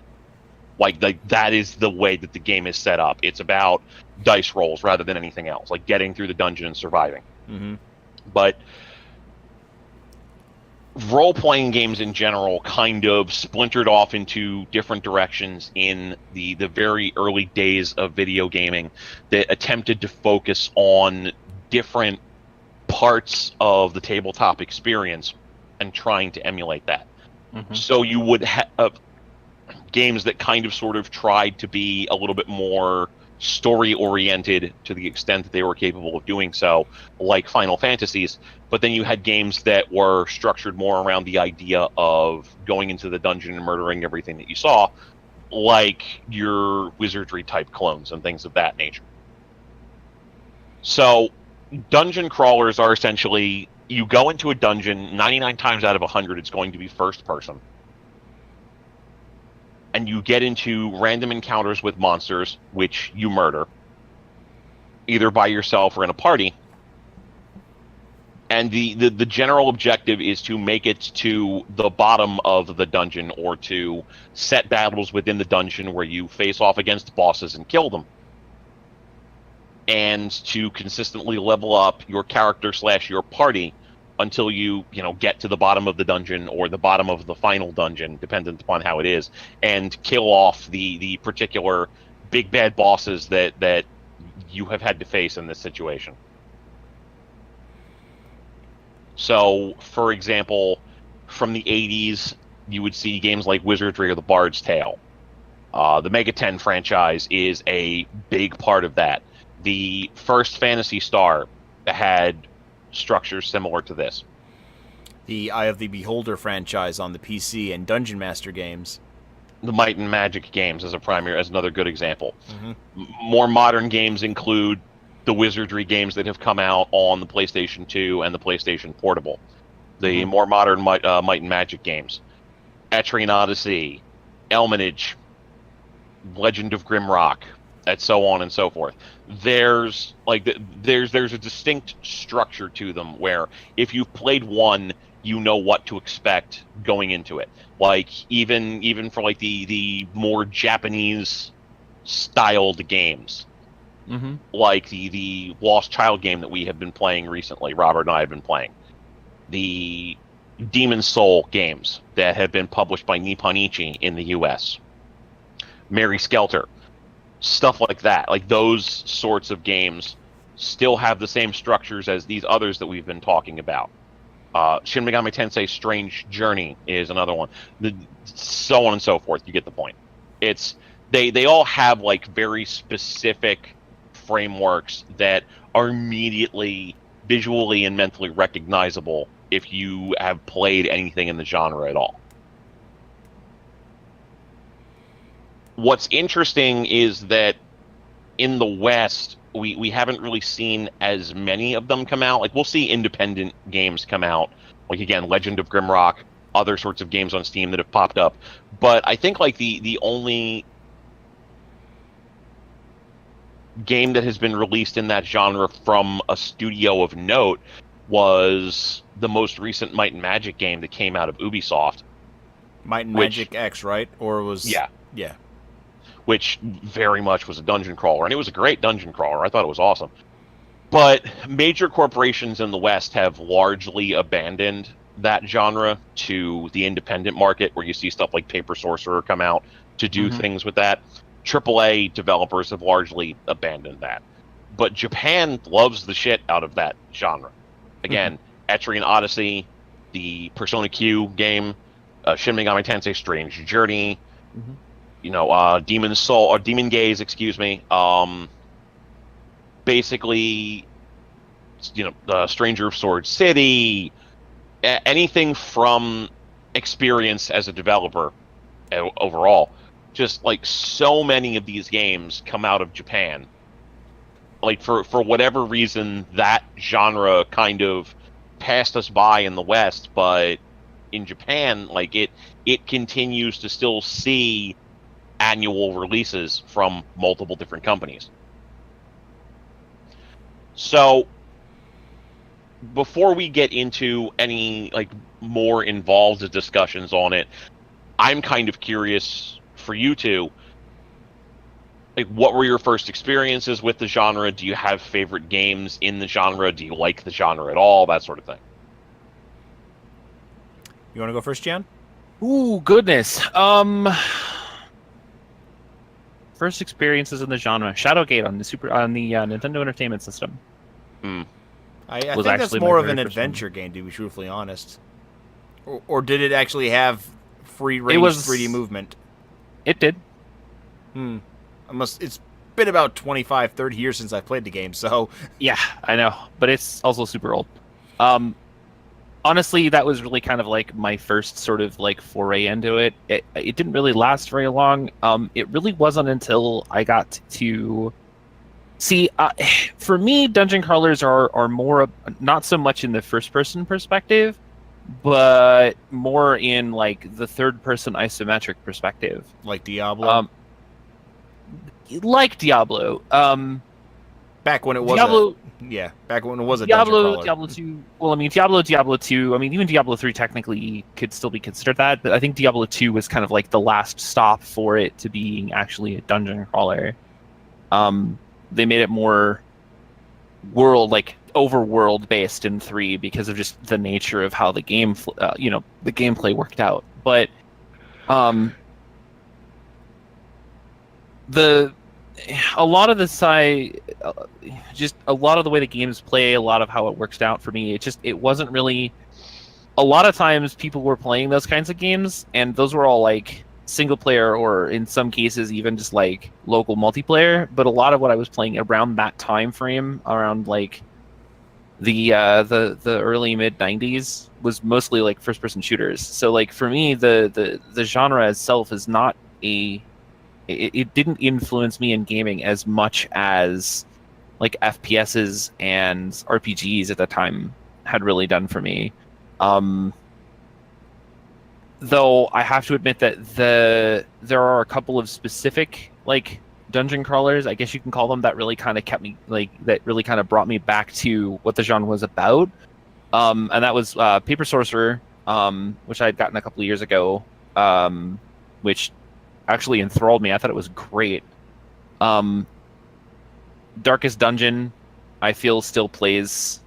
That is the way that the game is set up. It's about dice rolls rather than anything else, like getting through the dungeon and surviving. Mm-hmm. But role-playing games in general kind of splintered off into different directions in the very early days of video gaming that attempted to focus on different parts of the tabletop experience and trying to emulate that. Mm-hmm. So you would have games that kind of sort of tried to be a little bit more story-oriented to the extent that they were capable of doing so, like Final Fantasies, but then you had games that were structured more around the idea of going into the dungeon and murdering everything that you saw, like your wizardry-type clones and things of that nature. So, dungeon crawlers are essentially, you go into a dungeon, 99 times out of 100 it's going to be first-person, and you get into random encounters with monsters, which you murder, either by yourself or in a party. And the general objective is to make it to the bottom of the dungeon, or to set battles within the dungeon where you face off against bosses and kill them. And to consistently level up your character / your party until you get to the bottom of the dungeon or the bottom of the final dungeon, dependent upon how it is, and kill off the particular big bad bosses that you have had to face in this situation. So, for example, from the 80s, you would see games like Wizardry or The Bard's Tale. The Mega 10 franchise is a big part of that. The first Phantasy Star had structures similar to this. The Eye of the Beholder franchise on the PC and Dungeon Master games. The Might and Magic games as another good example. Mm-hmm. More modern games include the Wizardry games that have come out on the PlayStation 2 and the PlayStation Portable. The more modern Might and Magic games. Etrian Odyssey, Elminage, Legend of Grimrock, and so on and so forth. There's a distinct structure to them where if you've played one, you know what to expect going into it. Like even for like the more Japanese styled games, like the Lost Child game that we have been playing recently. Robert and I have been playing the Demon Soul games that have been published by Nippon Ichi in the U.S. Mary Skelter, stuff like that. Like those sorts of games still have the same structures as these others that we've been talking about. Shin Megami Tensei Strange Journey is another one. So on and so forth. You get the point. It's they all have like very specific frameworks that are immediately visually and mentally recognizable if you have played anything in the genre at all. What's interesting is that in the West, we haven't really seen as many of them come out. Like, we'll see independent games come out. Like, again, Legend of Grimrock, other sorts of games on Steam that have popped up. But I think, like, the only game that has been released in that genre from a studio of note was the most recent Might and Magic game that came out of Ubisoft. Might and Magic X, right? Or was... Yeah. Yeah. Which very much was a dungeon crawler, and it was a great dungeon crawler. I thought it was awesome. But major corporations in the West have largely abandoned that genre to the independent market, where you see stuff like Paper Sorcerer come out to do things with that. AAA developers have largely abandoned that. But Japan loves the shit out of that genre. Again, Etrian Odyssey, the Persona Q game, Shin Megami Tensei Strange Journey, Demon Soul, or Demon Gaze, excuse me. Basically, Stranger of Sword City, anything from experience as a developer overall. Just like so many of these games come out of Japan. Like for whatever reason, that genre kind of passed us by in the West, but in Japan, like it continues to still see annual releases from multiple different companies. So before we get into any like more involved discussions on it, I'm kind of curious for you two, like, what were your first experiences with the genre? Do you have favorite games in the genre? Do you like the genre at all? That sort of thing. You want to go first, Jan? Ooh, goodness. First experiences in the genre: Shadowgate on the Nintendo Entertainment System. I think that's more of an adventure game, to be truthfully honest. Or did it actually have free range 3D movement? It did. It's been about 25, 30 years since I played the game, so... Yeah, I know, but it's also super old. Honestly, that was really kind of like my first sort of like foray into it. It didn't really last very long. It really wasn't until I got to see. For me, dungeon crawlers are more not so much in the first-person perspective, but more in like the third-person isometric perspective, like Diablo. Like Diablo. Back when it was Diablo. Back when it was a Diablo, dungeon crawler. Diablo 2. Well, I mean, Diablo 2. I mean, even Diablo 3 technically could still be considered that, but I think Diablo 2 was kind of like the last stop for it to being actually a dungeon crawler. They made it more world, like overworld based in 3 because of just the nature of how the game, the gameplay worked out. But a lot of just a lot of the way the games play, a lot of how it works out for me, it wasn't really. A lot of times people were playing those kinds of games, and those were all like single player, or in some cases even just like local multiplayer. But a lot of what I was playing around that time frame, around like the early mid 90s, was mostly like first person shooters. So like for me, the genre itself is not it didn't influence me in gaming as much as like FPSs and RPGs at the time had really done for me. Though I have to admit that there are a couple of specific like dungeon crawlers, I guess you can call them, that really kind of kept me that really kind of brought me back to what the genre was about. And that was Paper Sorcerer, which I had gotten a couple of years ago, which actually enthralled me. I thought it was great. Darkest Dungeon, I feel, still plays,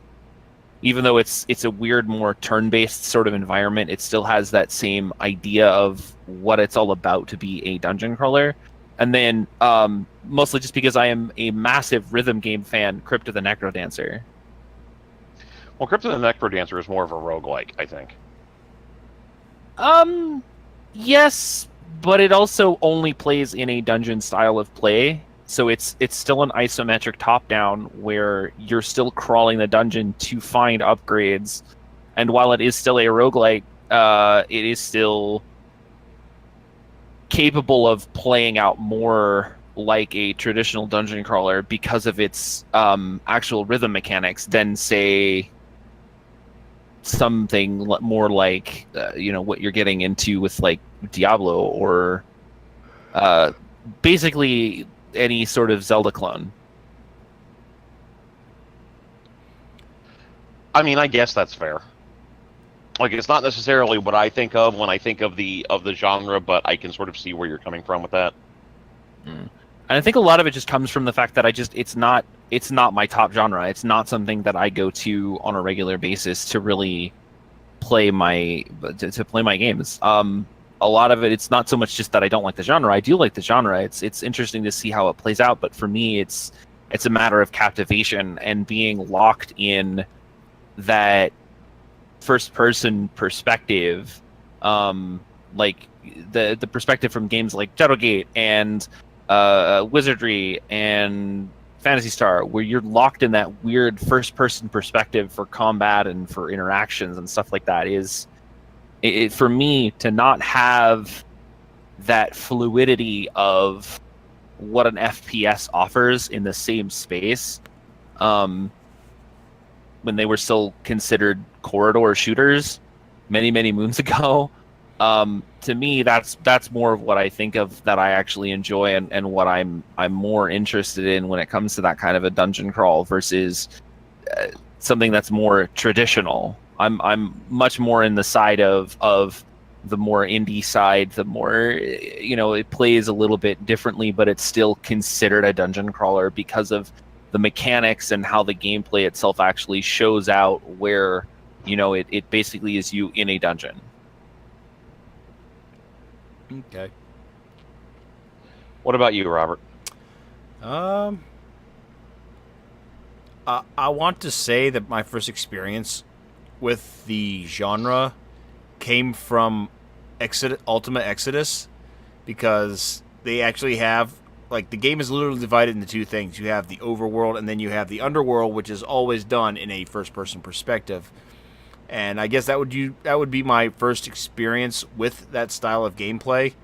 even though it's a weird, more turn-based sort of environment. It still has that same idea of what it's all about to be a dungeon crawler. And then, mostly just because I am a massive rhythm game fan, Crypt of the Necrodancer. Well, Crypt of the Necrodancer is more of a roguelike, I think. Yes, but it also only plays in a dungeon style of play. So it's still an isometric top-down where you're still crawling the dungeon to find upgrades. And while it is still a roguelike, it is still capable of playing out more like a traditional dungeon crawler because of its actual rhythm mechanics than, say, something more like what you're getting into with like Diablo, or basically any sort of Zelda clone. I mean, I guess that's fair. Like, it's not necessarily what I think of when I think of the genre, but I can sort of see where you're coming from with that. And I think a lot of it just comes from the fact that it's not my top genre. It's not something that I go to on a regular basis to really play my games. A lot of it's not so much just that I don't like the genre. I do like the genre. It's interesting to see how it plays out, but for me it's a matter of captivation and being locked in that first person perspective, like the perspective from games like Shadowgate and Wizardry and Phantasy Star, where you're locked in that weird first person perspective for combat and for interactions and stuff like that. Is it for me to not have that fluidity of what an FPS offers in the same space, when they were still considered corridor shooters many moons ago. To me, that's more of what I think of that I actually enjoy, and what I'm more interested in when it comes to that kind of a dungeon crawl versus something that's more traditional. I'm much more in the side of the more indie side, the more it plays a little bit differently, but it's still considered a dungeon crawler because of the mechanics and how the gameplay itself actually shows out where it basically is you in a dungeon. Okay. What about you, Robert? I want to say that my first experience with the genre came from Ultima Exodus, because they actually have, like, the game is literally divided into two things. You have the overworld, and then you have the underworld, which is always done in a first-person perspective. And I guess that would be my first experience with that style of gameplay.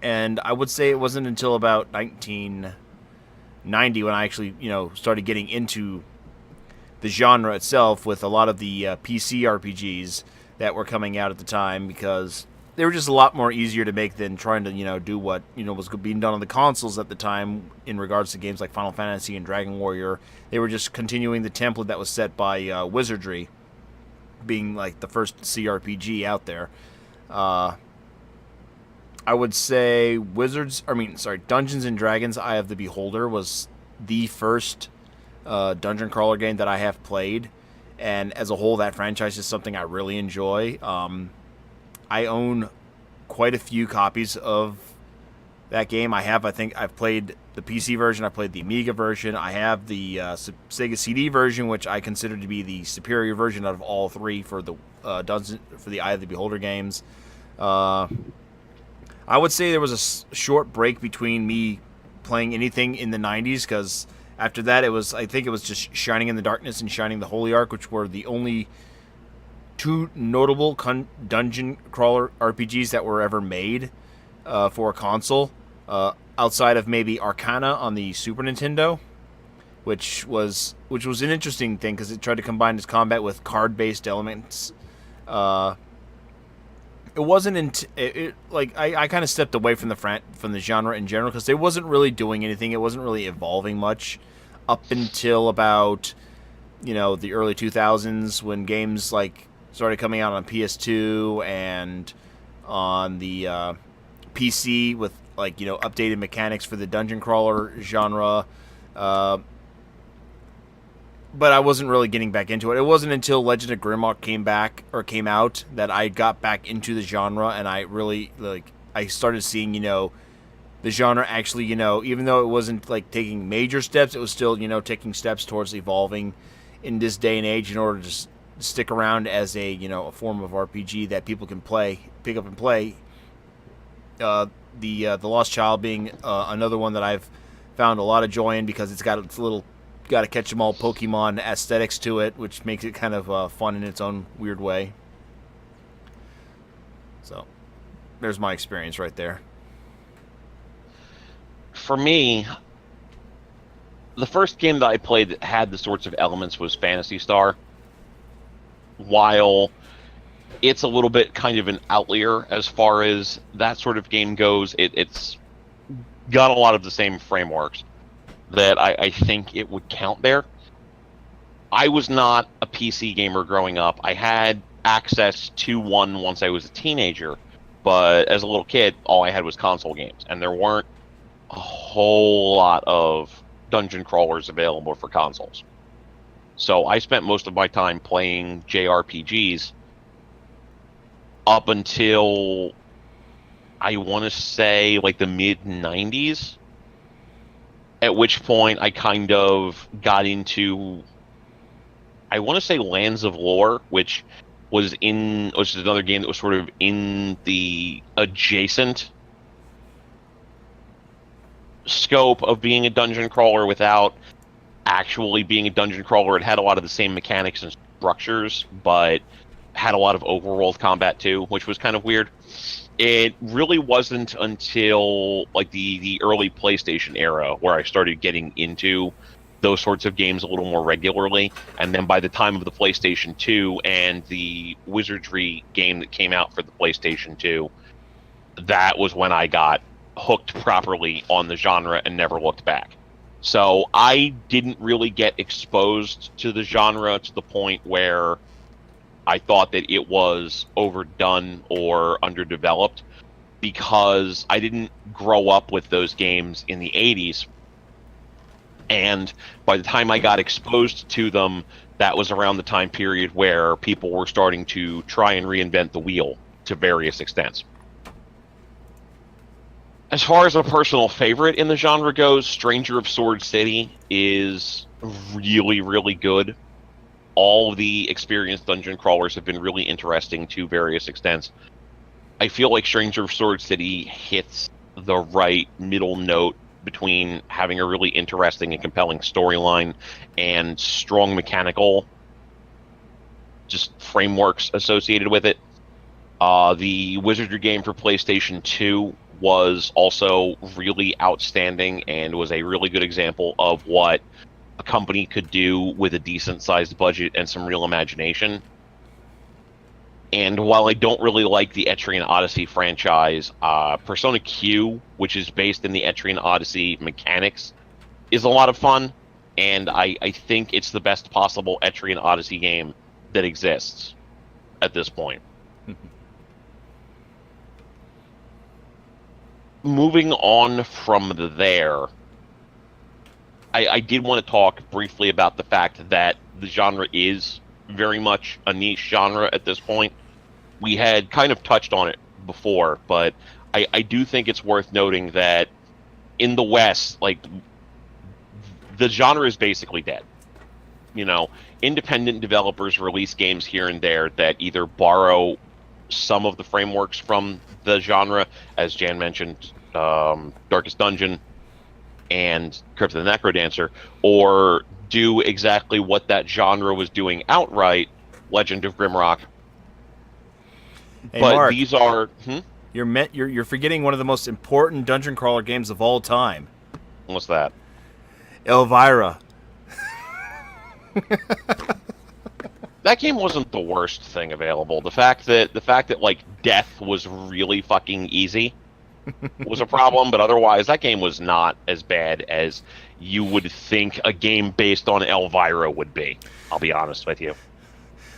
And I would say it wasn't until about 1990 when I actually, started getting into the genre itself with a lot of the PC RPGs that were coming out at the time, because they were just a lot more easier to make than trying to, do what, was being done on the consoles at the time in regards to games like Final Fantasy and Dragon Warrior. They were just continuing the template that was set by Wizardry, being like the first CRPG out there. I would say Dungeons and Dragons Eye of the Beholder was the first dungeon crawler game that I have played, and as a whole, that franchise is something I really enjoy. I own quite a few copies of that game. I think I've played the PC version, I played the Amiga version, I have the Sega CD version, which I consider to be the superior version out of all three for the Eye of the Beholder games. I would say there was a short break between me playing anything in the 90s, because after that I think it was just Shining in the Darkness and Shining the Holy Ark, which were the only two notable dungeon crawler RPGs that were ever made for a console, outside of maybe Arcana on the Super Nintendo, which was an interesting thing because it tried to combine its combat with card-based elements. It wasn't I kind of stepped away from the genre in general because it wasn't really doing anything. It wasn't really evolving much up until about the early 2000s, when games like started coming out on PS2 and on the PC with updated mechanics for the dungeon crawler genre. But I wasn't really getting back into it. It wasn't until Legend of Grimrock came out that I got back into the genre, and I really I started seeing the genre actually even though it wasn't taking major steps, it was still taking steps towards evolving in this day and age in order to stick around as a form of RPG that people can pick up and play. The Lost Child being another one that I've found a lot of joy in because it's got its little got to catch them all Pokemon aesthetics to it, which makes it kind of fun in its own weird way. So there's my experience right there. For me, the first game that I played that had the sorts of elements was Phantasy Star. While it's a little bit kind of an outlier as far as that sort of game goes, it's got a lot of the same frameworks that I think it would count there. I was not a PC gamer growing up. I had access to one once I was a teenager, but as a little kid, all I had was console games, and there weren't a whole lot of dungeon crawlers available for consoles. So I spent most of my time playing JRPGs up until, I want to say, the mid-90s. At which point I kind of got into, I want to say, Lands of Lore, which was another game that was sort of in the adjacent scope of being a dungeon crawler without actually being a dungeon crawler. It had a lot of the same mechanics and structures, but had a lot of overworld combat too, which was kind of weird. It really wasn't until the early PlayStation era where I started getting into those sorts of games a little more regularly. And then by the time of the PlayStation 2 and the Wizardry game that came out for the PlayStation 2, that was when I got hooked properly on the genre and never looked back. So I didn't really get exposed to the genre to the point where I thought that it was overdone or underdeveloped, because I didn't grow up with those games in the 80s. And by the time I got exposed to them, that was around the time period where people were starting to try and reinvent the wheel to various extents. As far as a personal favorite in the genre goes, Stranger of Sword City is really, really good. All of the experienced dungeon crawlers have been really interesting to various extents. I feel like Stranger of Sword City hits the right middle note between having a really interesting and compelling storyline and strong mechanical just frameworks associated with it. The Wizardry game for PlayStation 2 was also really outstanding and was a really good example of what a company could do with a decent-sized budget and some real imagination. And while I don't really like the Etrian Odyssey franchise, Persona Q, which is based in the Etrian Odyssey mechanics, is a lot of fun, and I think it's the best possible Etrian Odyssey game that exists at this point. Moving on from there, I did want to talk briefly about the fact that the genre is very much a niche genre at this point. We had kind of touched on it before, but I do think it's worth noting that in the West, like, the genre is basically dead. You know, independent developers release games here and there that either borrow some of the frameworks from the genre, as Jan mentioned, Darkest Dungeon and Crypt the Necrodancer, or do exactly what that genre was doing outright, Legend of Grimrock. Hey, But Mark, these are... you're forgetting one of the most important dungeon crawler games of all time, What's that? Elvira. That game wasn't the worst thing available. The fact that like death was really fucking easy was a problem, but otherwise that game was not as bad as you would think a game based on Elvira would be. I'll be honest with you.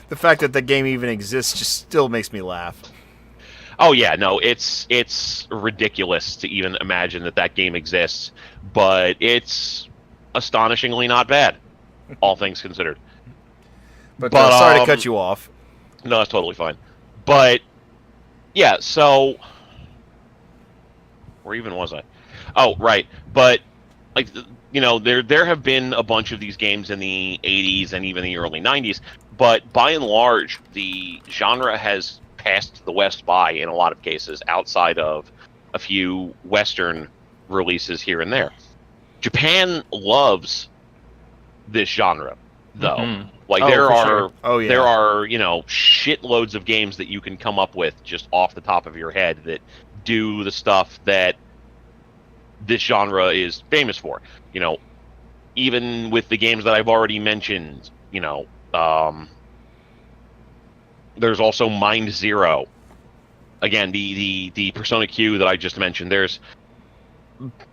The fact that the game even exists just still makes me laugh. Oh yeah, no, it's ridiculous to even imagine that game exists, but it's astonishingly not bad, all things considered. But sorry to cut you off. No, that's totally fine. But yeah, so where even was I? Oh, right. But like, you know, there have been a bunch of these games in the 80s and even the early 90s, but by and large, the genre has passed the West by in a lot of cases, outside of a few Western releases here and there. Japan loves this genre, though. Mm-hmm. Like, Sure. there are, you know, shitloads of games that you can come up with just off the top of your head that do the stuff that this genre is famous for. You know, even with the games that I've already mentioned, you know, there's also Mind Zero. Again, the Persona Q that I just mentioned. There's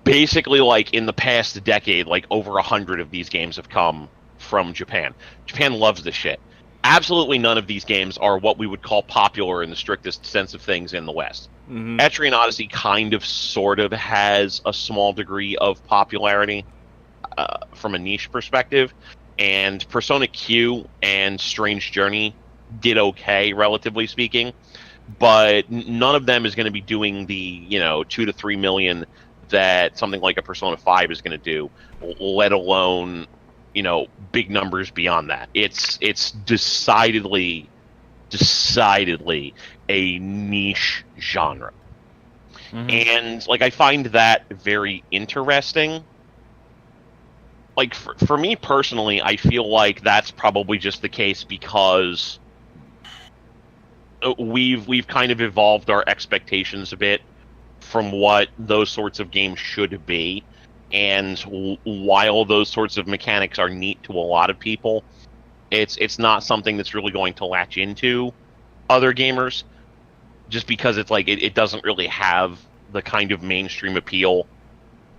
basically, like, in the past decade, like, over 100 of these games have come from Japan. Japan loves this shit. Absolutely none of these games are what we would call popular in the strictest sense of things in the West. Mm-hmm. Etrian Odyssey kind of, sort of has a small degree of popularity from a niche perspective, and Persona Q and Strange Journey did okay, relatively speaking, but none of them is going to be doing the, you know, 2 to 3 million that something like a Persona 5 is going to do, let alone, you know, big numbers beyond that. It's decidedly a niche genre. Mm-hmm. And, like, I find that very interesting. Like, for me personally, I feel like that's probably just the case because we've kind of evolved our expectations a bit from what those sorts of games should be. And while those sorts of mechanics are neat to a lot of people, it's not something that's really going to latch into other gamers, just because it's like it doesn't really have the kind of mainstream appeal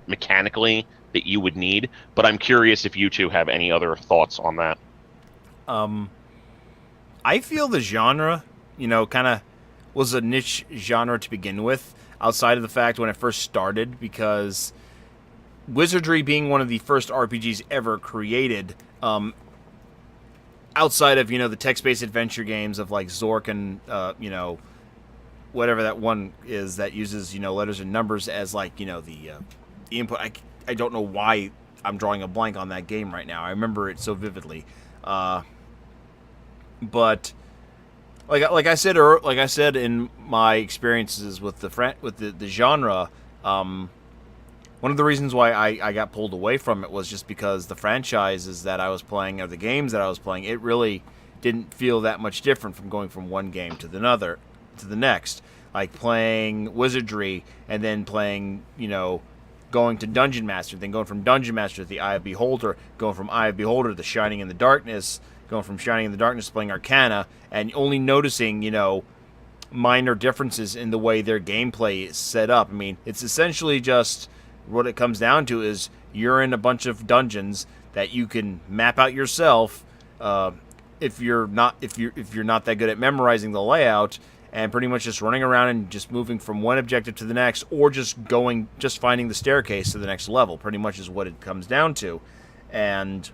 mechanically that you would need. But I'm curious if you two have any other thoughts on that. I feel the genre, you know, kind of was a niche genre to begin with, outside of the fact when it first started, because Wizardry being one of the first RPGs ever created, outside of, you know, the text-based adventure games of like Zork and, you know, whatever that one is that uses, you know, letters and numbers as, like, you know, the input. I don't know why I'm drawing a blank on that game right now. I remember it so vividly. But like I said in my experiences with the genre, one of the reasons why I got pulled away from it was just because the franchises that I was playing, or the games that I was playing, it really didn't feel that much different from going from one game to the next. Like playing Wizardry and then playing, you know, going to Dungeon Master, then going from Dungeon Master to the Eye of Beholder, going from Eye of Beholder to the Shining in the Darkness, going from Shining in the Darkness to playing Arcana, and only noticing, you know, minor differences in the way their gameplay is set up. I mean, it's essentially just what it comes down to is you're in a bunch of dungeons that you can map out yourself if you're not that good at memorizing the layout, and pretty much just running around and just moving from one objective to the next, or just finding the staircase to the next level. Pretty much is what it comes down to. And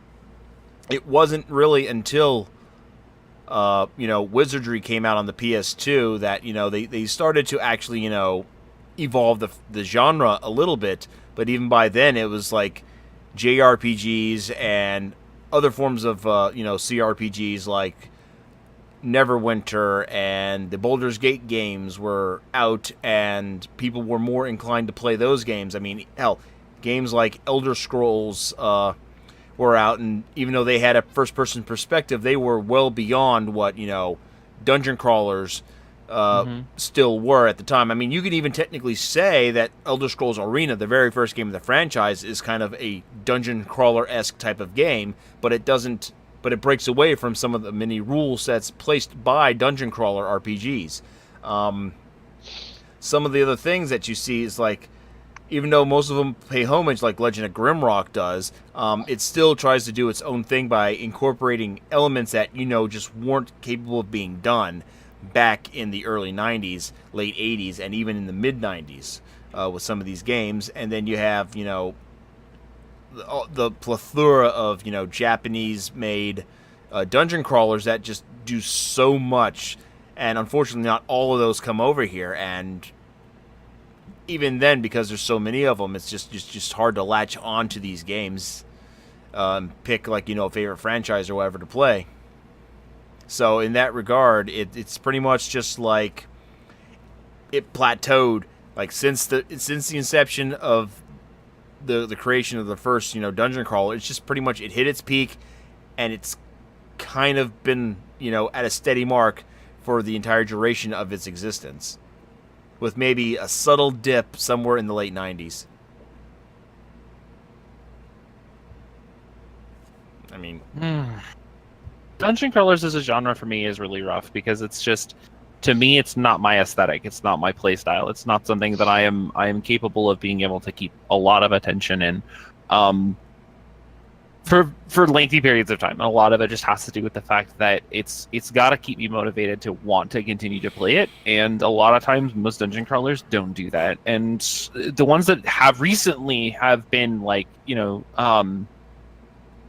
it wasn't really until Wizardry came out on the PS2 that they started to actually evolve the genre a little bit. But even by then, it was like JRPGs and other forms of CRPGs like Neverwinter and the Baldur's Gate games were out, and people were more inclined to play those games. I mean, hell, games like Elder Scrolls were out, and even though they had a first-person perspective, they were well beyond what dungeon crawlers still were at the time. I mean, you could even technically say that Elder Scrolls Arena, the very first game of the franchise, is kind of a dungeon crawler-esque type of game, but it breaks away from some of the many rule sets placed by dungeon crawler RPGs. Some of the other things that you see is like, even though most of them pay homage like Legend of Grimrock does, it still tries to do its own thing by incorporating elements that just weren't capable of being done back in the early 90s, late 80s, and even in the mid 90s with some of these games. And then you have the plethora of Japanese-made dungeon crawlers that just do so much, and unfortunately, not all of those come over here. And even then, because there's so many of them, it's just hard to latch on to these games, pick a favorite franchise or whatever to play. So in that regard, it's pretty much just like it plateaued. Like since the inception of the creation of the first dungeon crawler, it's just pretty much it hit its peak, and it's kind of been at a steady mark for the entire duration of its existence, with maybe a subtle dip somewhere in the late 90s. I mean, dungeon crawlers as a genre for me is really rough because it's just, to me, it's not my aesthetic. It's not my play style. It's not something that I am capable of being able to keep a lot of attention in for lengthy periods of time. And a lot of it just has to do with the fact that it's got to keep me motivated to want to continue to play it. And a lot of times, most dungeon crawlers don't do that. And the ones that have recently have been like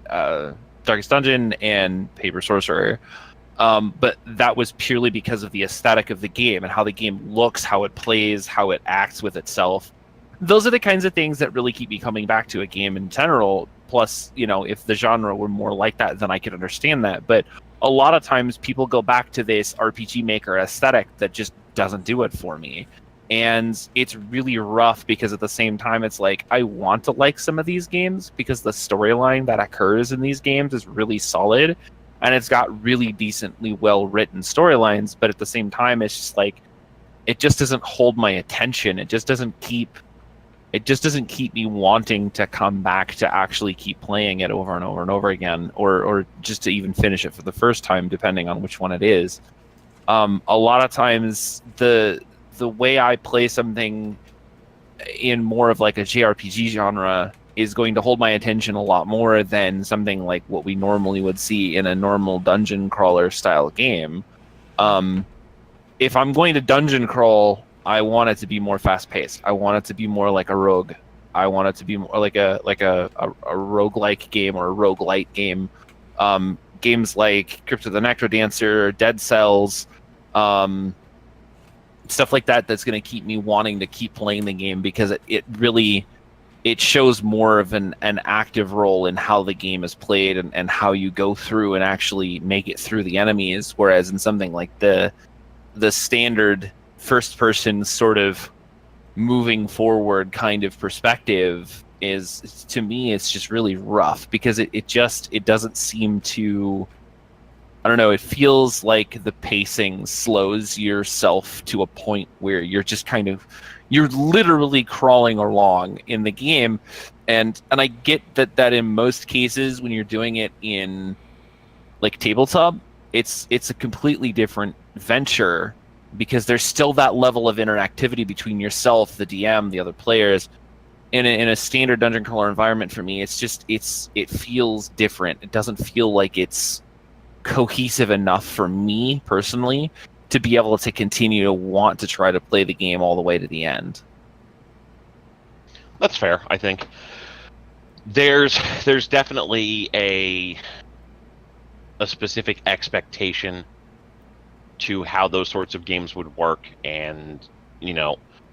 Darkest Dungeon and Paper Sorcerer. But that was purely because of the aesthetic of the game and how the game looks, how it plays, how it acts with itself. Those are the kinds of things that really keep me coming back to a game in general. Plus, if the genre were more like that, then I could understand that. But a lot of times people go back to this RPG Maker aesthetic that just doesn't do it for me. And it's really rough because at the same time, it's like, I want to like some of these games because the storyline that occurs in these games is really solid. And it's got really decently well-written storylines, but at the same time, it's just like, it just doesn't hold my attention. It just doesn't keep me wanting to come back to actually keep playing it over and over and over again, or just to even finish it for the first time, depending on which one it is. A lot of times, the way I play something in more of like a JRPG genre is going to hold my attention a lot more than something like what we normally would see in a normal dungeon crawler style game. If I'm going to dungeon crawl, I want it to be more fast paced. I want it to be more like a rogue. I want it to be more like a roguelike game or a roguelite game. Games like Crypt of the Necrodancer, Dead Cells, stuff like that, that's going to keep me wanting to keep playing the game because it shows more of an active role in how the game is played and how you go through and actually make it through the enemies. Whereas in something like the standard first person sort of moving forward kind of perspective is, to me, it's just really rough because it doesn't seem to, I don't know, it feels like the pacing slows yourself to a point where you're just kind of, you're literally crawling along in the game. And I get that in most cases when you're doing it in like tabletop, it's a completely different venture because there's still that level of interactivity between yourself, the DM, the other players. In a standard dungeon crawler environment, for me, it feels different. It doesn't feel like it's cohesive enough for me personally to be able to continue to want to try to play the game all the way to the end. That's fair, I think. There's definitely a specific expectation to how those sorts of games would work, and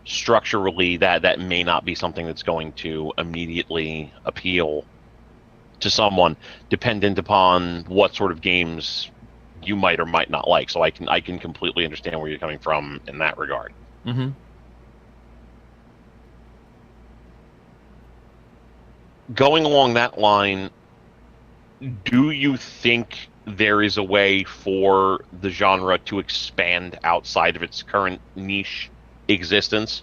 structurally that may not be something that's going to immediately appeal to someone, dependent upon what sort of games you might or might not like. So I can completely understand where you're coming from in that regard. Mm-hmm. Going along that line, do you think there is a way for the genre to expand outside of its current niche existence?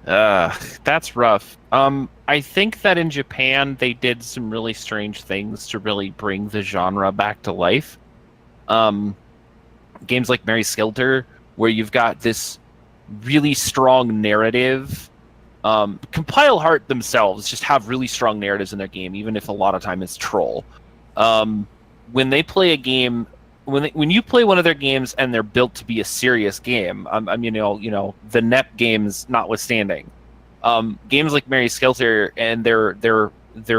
That's rough. I think that in Japan they did some really strange things to really bring the genre back to life. Games like Mary Skelter, where you've got this really strong narrative. Compile Heart themselves just have really strong narratives in their game, even if a lot of time it's troll. When they play a game, when you play one of their games and they're built to be a serious game, the NEP games notwithstanding, games like Mary Skelter and their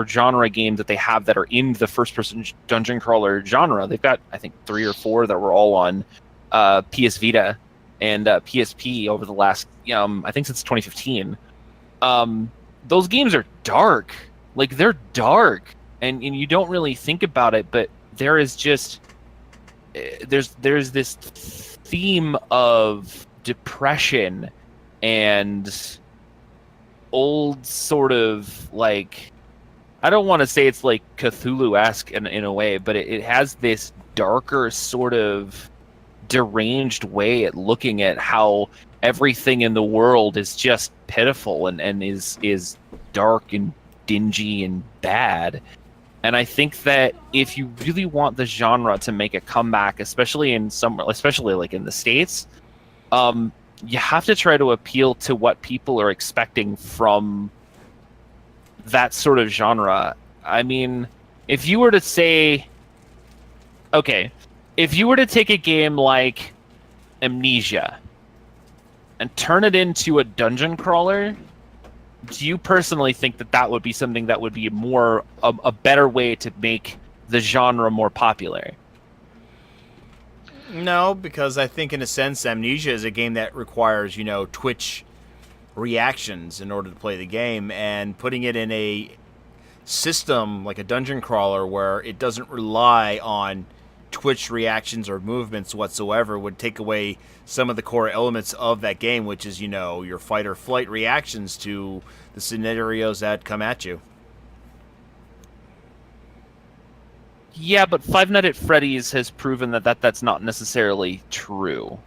genre games that they have that are in the first-person dungeon crawler genre, they've got, I think, 3 or 4 that were all on PS Vita and PSP over the last, I think since 2015. Those games are dark. Like, they're dark. And you don't really think about it, but there is just... There's this theme of depression and old sort of, like... I don't want to say it's like Cthulhu-esque in a way, but it has this darker sort of deranged way at looking at how everything in the world is just pitiful and is dark and dingy and bad. And I think that if you really want the genre to make a comeback, especially like in the States, you have to try to appeal to what people are expecting from that sort of genre. I mean, if you were to say, okay, if you were to take a game like Amnesia and turn it into a dungeon crawler, do you personally think that would be something that would be a better way to make the genre more popular? No, because I think in a sense Amnesia is a game that requires, Twitch reactions in order to play the game, and putting it in a system like a dungeon crawler where it doesn't rely on Twitch reactions or movements whatsoever would take away some of the core elements of that game, which is, your fight or flight reactions to the scenarios that come at you. Yeah, but Five Nights at Freddy's has proven that's not necessarily true.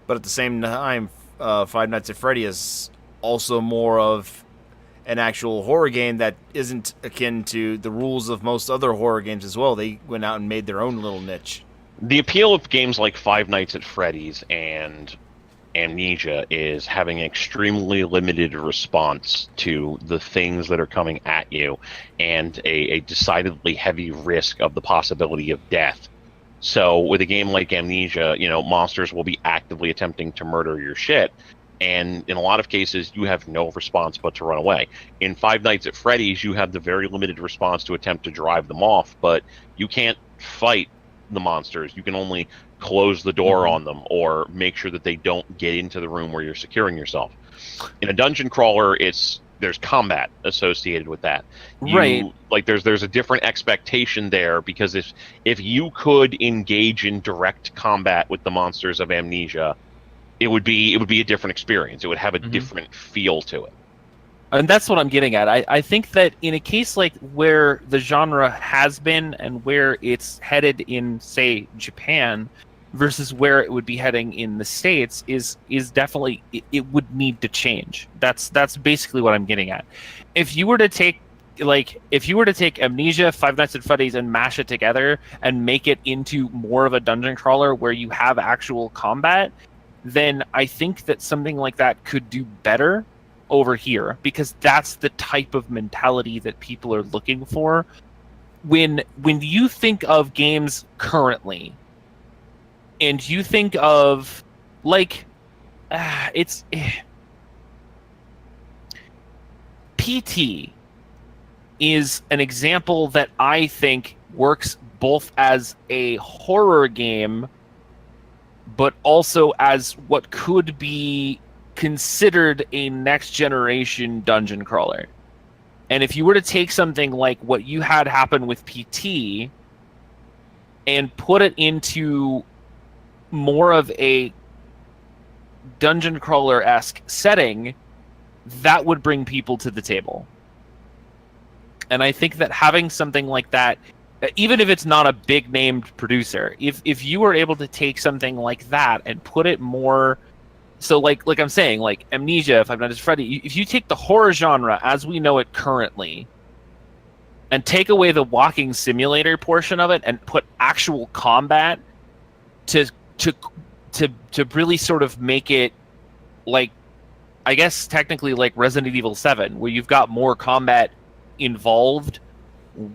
But at the same time, Five Nights at Freddy is also more of an actual horror game that isn't akin to the rules of most other horror games as well. They went out and made their own little niche. The appeal of games like Five Nights at Freddy's and Amnesia is having an extremely limited response to the things that are coming at you, and a decidedly heavy risk of the possibility of death. So with a game like Amnesia, monsters will be actively attempting to murder your shit, and in a lot of cases, you have no response but to run away. In Five Nights at Freddy's, you have the very limited response to attempt to drive them off, but you can't fight the monsters. You can only close the door on them or make sure that they don't get into the room where you're securing yourself. In a dungeon crawler, there's combat associated with that. Right. Like there's a different expectation there, because if you could engage in direct combat with the monsters of Amnesia, it would be a different experience. It would have a different feel to it. And that's what I'm getting at. I think that in a case like where the genre has been and where it's headed in, say, Japan, versus where it would be heading in the States is definitely, it would need to change. That's basically what I'm getting at. If you were to take Amnesia, Five Nights at Freddy's, and mash it together and make it into more of a dungeon crawler where you have actual combat, then I think that something like that could do better over here, because that's the type of mentality that people are looking for. When you think of games currently, and you think of like PT is an example that I think works both as a horror game, but also as what could be considered a next generation dungeon crawler. And if you were to take something like what you had happen with PT and put it into more of a dungeon crawler-esque setting, that would bring people to the table. And I think that having something like that, even if it's not a big named producer, if you were able to take something like that and put it more, so like I'm saying, like Amnesia, if I'm not just Freddy, if you take the horror genre as we know it currently and take away the walking simulator portion of it and put actual combat to really sort of make it like, I guess technically like Resident Evil 7, where you've got more combat involved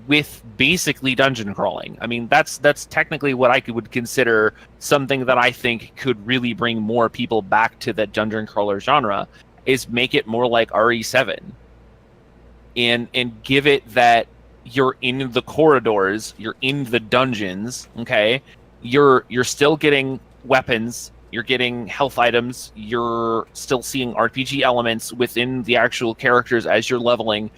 with basically dungeon crawling. I mean, that's technically what I would consider something that I think could really bring more people back to the dungeon crawler genre, is make it more like RE7 and give it that you're in the corridors, you're in the dungeons, okay? You're still getting weapons, you're getting health items, you're still seeing RPG elements within the actual characters as you're leveling,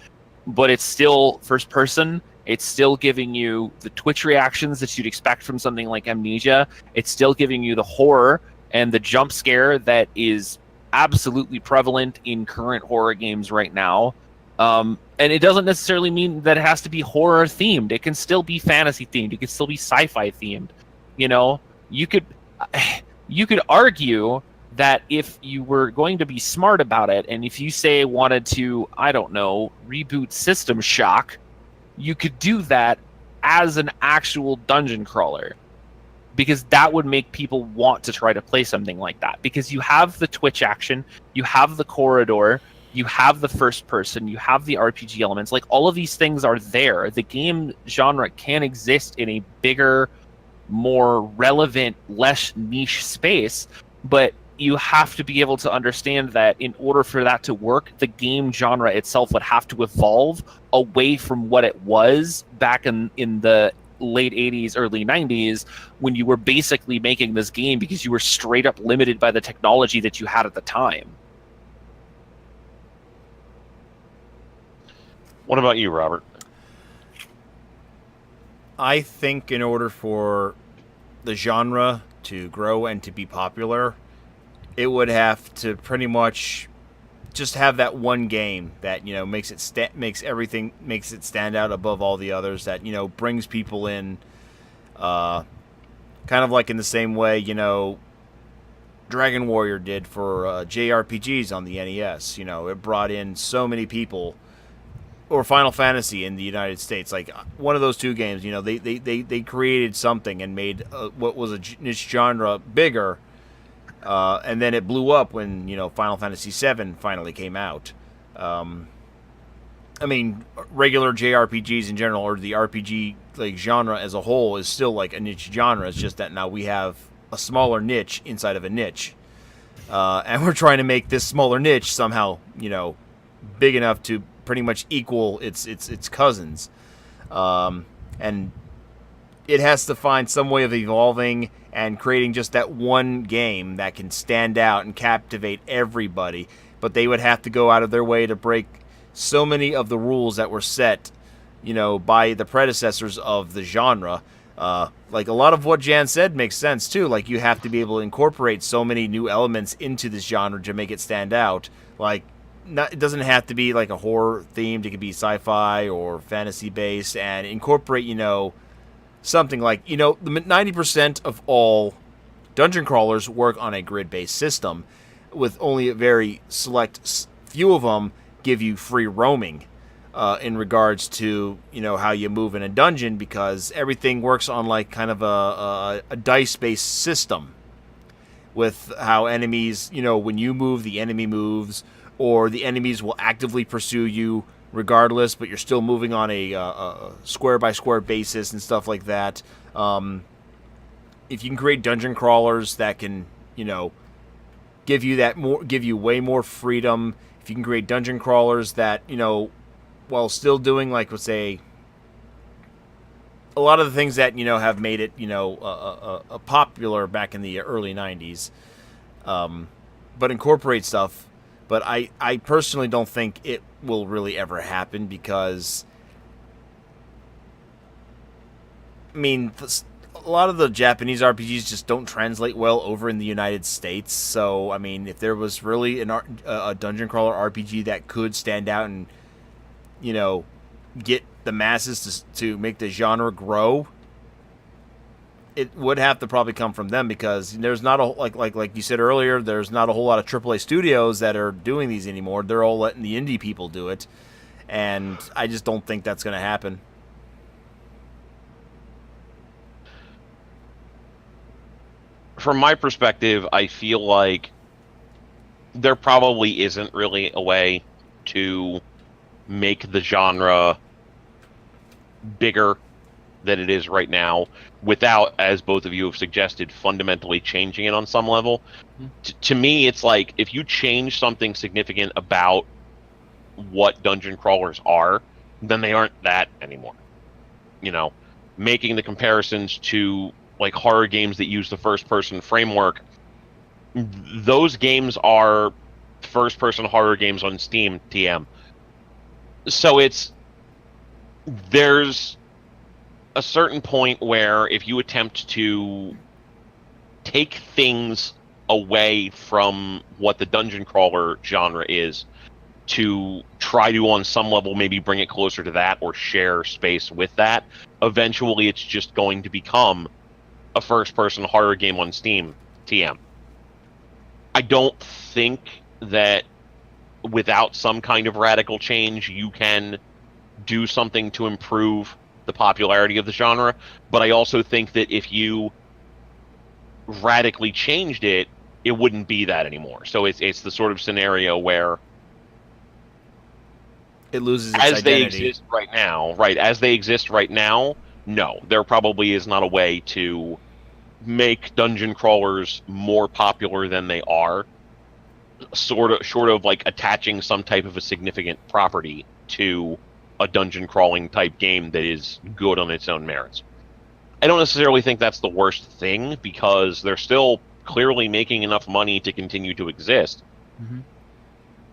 but it's still first person. It's still giving you the twitch reactions that you'd expect from something like Amnesia. It's still giving you the horror and the jump scare that is absolutely prevalent in current horror games right now. And it doesn't necessarily mean that it has to be horror themed. It can still be fantasy themed. It can still be sci-fi themed. You know, you could argue that if you were going to be smart about it, and if you say wanted to, I don't know, reboot System Shock, you could do that as an actual dungeon crawler, because that would make people want to try to play something like that, because you have the twitch action, you have the corridor, you have the first person, you have the RPG elements, like all of these things are there. The game genre can exist in a bigger, more relevant, less niche space, but you have to be able to understand that in order for that to work, the game genre itself would have to evolve away from what it was back in the late 80s, early 90s, when you were basically making this game because you were straight up limited by the technology that you had at the time. What about you, Robert? I think in order for the genre to grow and to be popular, it would have to pretty much just have that one game that, you know, makes it stand out above all the others, that, you know, brings people in, kind of like in the same way, you know, Dragon Warrior did for JRPGs on the NES. You know, it brought in so many people, or Final Fantasy in the United States. Like, one of those two games, you know, they created something and made what was a niche genre bigger. And then it blew up when, you know, Final Fantasy VII finally came out. I mean, regular JRPGs in general, or the RPG like genre as a whole, is still like a niche genre. It's just that now we have a smaller niche inside of a niche, and we're trying to make this smaller niche somehow, you know, big enough to pretty much equal its cousins. And it has to find some way of evolving and creating just that one game that can stand out and captivate everybody. But they would have to go out of their way to break so many of the rules that were set, you know, by the predecessors of the genre. Like, a lot of what Jan said makes sense too. Like, you have to be able to incorporate so many new elements into this genre to make it stand out. Like, it doesn't have to be like a horror themed. It could be sci-fi or fantasy based, and incorporate, you know, something like, you know, the 90% of all dungeon crawlers work on a grid-based system, with only a very select few of them give you free roaming in regards to, you know, how you move in a dungeon, because everything works on like kind of a dice-based system, with how enemies, you know, when you move, the enemy moves, or the enemies will actively pursue you regardless, but you're still moving on a square by square basis and stuff like that. if you can create dungeon crawlers that can, give you way more freedom, if you can create dungeon crawlers that, while still doing, like, let's say, a lot of the things that, have made it, popular back in the early 90s, but incorporate stuff. But I personally don't think it will really ever happen because, I mean, a lot of the Japanese RPGs just don't translate well over in the United States. So, I mean, if there was really a dungeon crawler RPG that could stand out and, get the masses to make the genre grow, it would have to probably come from them, because there's not a like you said earlier, there's not a whole lot of AAA studios that are doing these anymore. They're all letting the indie people do it, and I just don't think that's going to happen. From my perspective, I feel like there probably isn't really a way to make the genre bigger than it is right now without, as both of you have suggested, fundamentally changing it on some level. To me, it's like, if you change something significant about what dungeon crawlers are, then they aren't that anymore. Making the comparisons to, like, horror games that use the first-person framework, those games are first-person horror games on Steam, TM. So there's a certain point where if you attempt to take things away from what the dungeon crawler genre is to try to, on some level, maybe bring it closer to that or share space with that, eventually it's just going to become a first-person horror game on Steam, TM. I don't think that without some kind of radical change you can do something to improve the popularity of the genre, but I also think that if you radically changed it, it wouldn't be that anymore. So it's the sort of scenario where it loses its identity. They exist right now, right? As they exist right now, no, there probably is not a way to make dungeon crawlers more popular than they are, short of like attaching some type of a significant property to a dungeon crawling type game that is good on its own merits. I don't necessarily think that's the worst thing, because they're still clearly making enough money to continue to exist. Mm-hmm.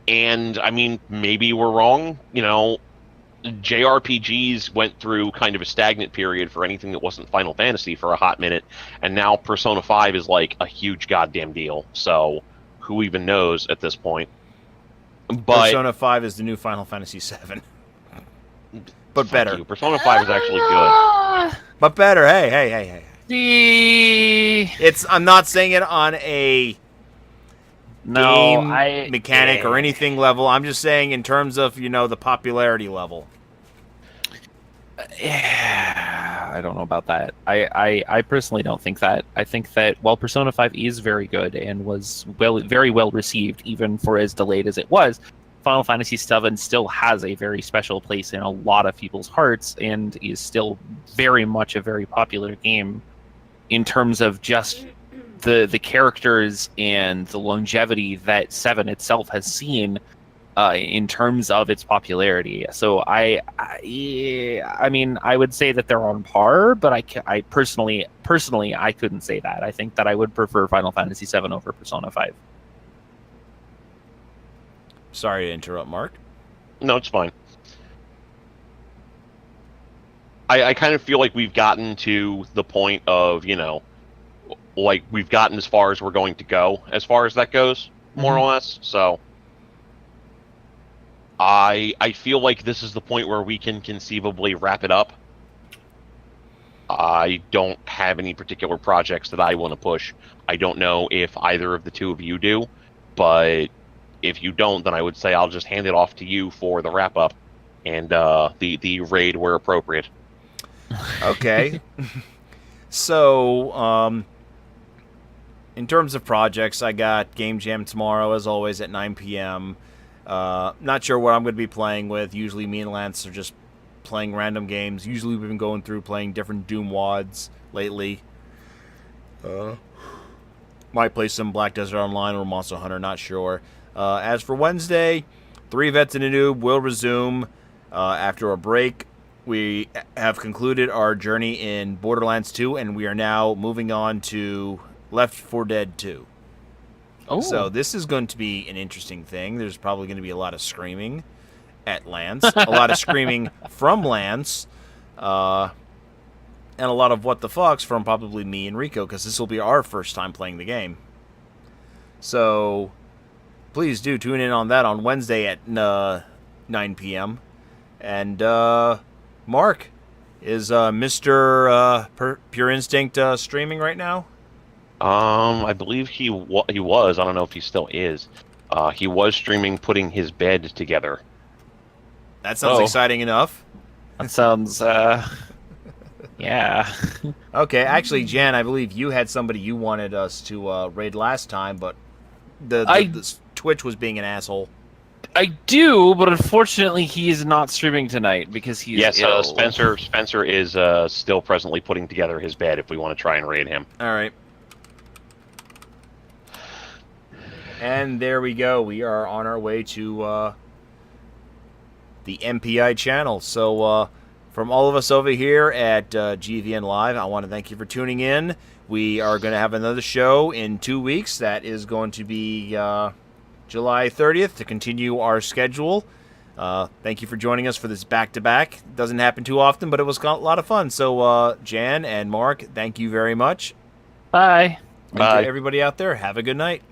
And I mean, maybe we're wrong. JRPGs went through kind of a stagnant period for anything that wasn't Final Fantasy for a hot minute, and now Persona 5 is like a huge goddamn deal. So who even knows at this point? But Persona 5 is the new Final Fantasy 7. But better. You. Persona 5 is actually good. But better. Hey. I'm not saying it on a game mechanic or anything level. I'm just saying in terms of, the popularity level. Yeah, I don't know about that. I personally don't think that. I think that while Persona 5 is very good and was very well received, even for as delayed as it was, Final Fantasy VII still has a very special place in a lot of people's hearts and is still very much a very popular game in terms of just the characters and the longevity that 7 itself has seen in terms of its popularity. So I mean, I would say that they're on par, but I personally I couldn't say that. I think that I would prefer Final Fantasy VII over Persona 5. Sorry to interrupt, Mark. No, it's fine. I kind of feel like we've gotten to the point of, like we've gotten as far as we're going to go, as far as that goes, more or less. So I feel like this is the point where we can conceivably wrap it up. I don't have any particular projects that I want to push. I don't know if either of the two of you do, but if you don't, then I would say I'll just hand it off to you for the wrap-up and the raid where appropriate. Okay. So, in terms of projects, I got Game Jam tomorrow, as always, at 9 p.m. Not sure what I'm going to be playing with. Usually me and Lance are just playing random games. Usually we've been going through playing different Doom WODs lately. Might play some Black Desert Online or Monster Hunter, not sure. As for Wednesday, 3 Vets and a Noob will resume after a break. We have concluded our journey in Borderlands 2, and we are now moving on to Left 4 Dead 2. Oh. So this is going to be an interesting thing. There's probably going to be a lot of screaming at Lance, a lot of screaming from Lance, and a lot of what the fucks from probably me and Rico, because this will be our first time playing the game. So please do tune in on that on Wednesday at 9 p.m. And Mark, is Mr. Pure Instinct streaming right now? I believe he was. I don't know if he still is. He was streaming putting his bed together. That sounds exciting enough. That sounds, yeah. Okay, actually, Jan, I believe you had somebody you wanted us to raid last time, but the Twitch was being an asshole. I do, but unfortunately he is not streaming tonight because he's ill. Spencer is still presently putting together his bed if we want to try and raid him. All right. And there we go. We are on our way to the MPI channel. So from all of us over here at GVN Live, I want to thank you for tuning in. We are going to have another show in 2 weeks. That is going to be July 30th to continue our schedule. Thank you for joining us for this back-to-back. It doesn't happen too often, but it was a lot of fun. So Jan and Mark, thank you very much. Bye. And to everybody out there, have a good night.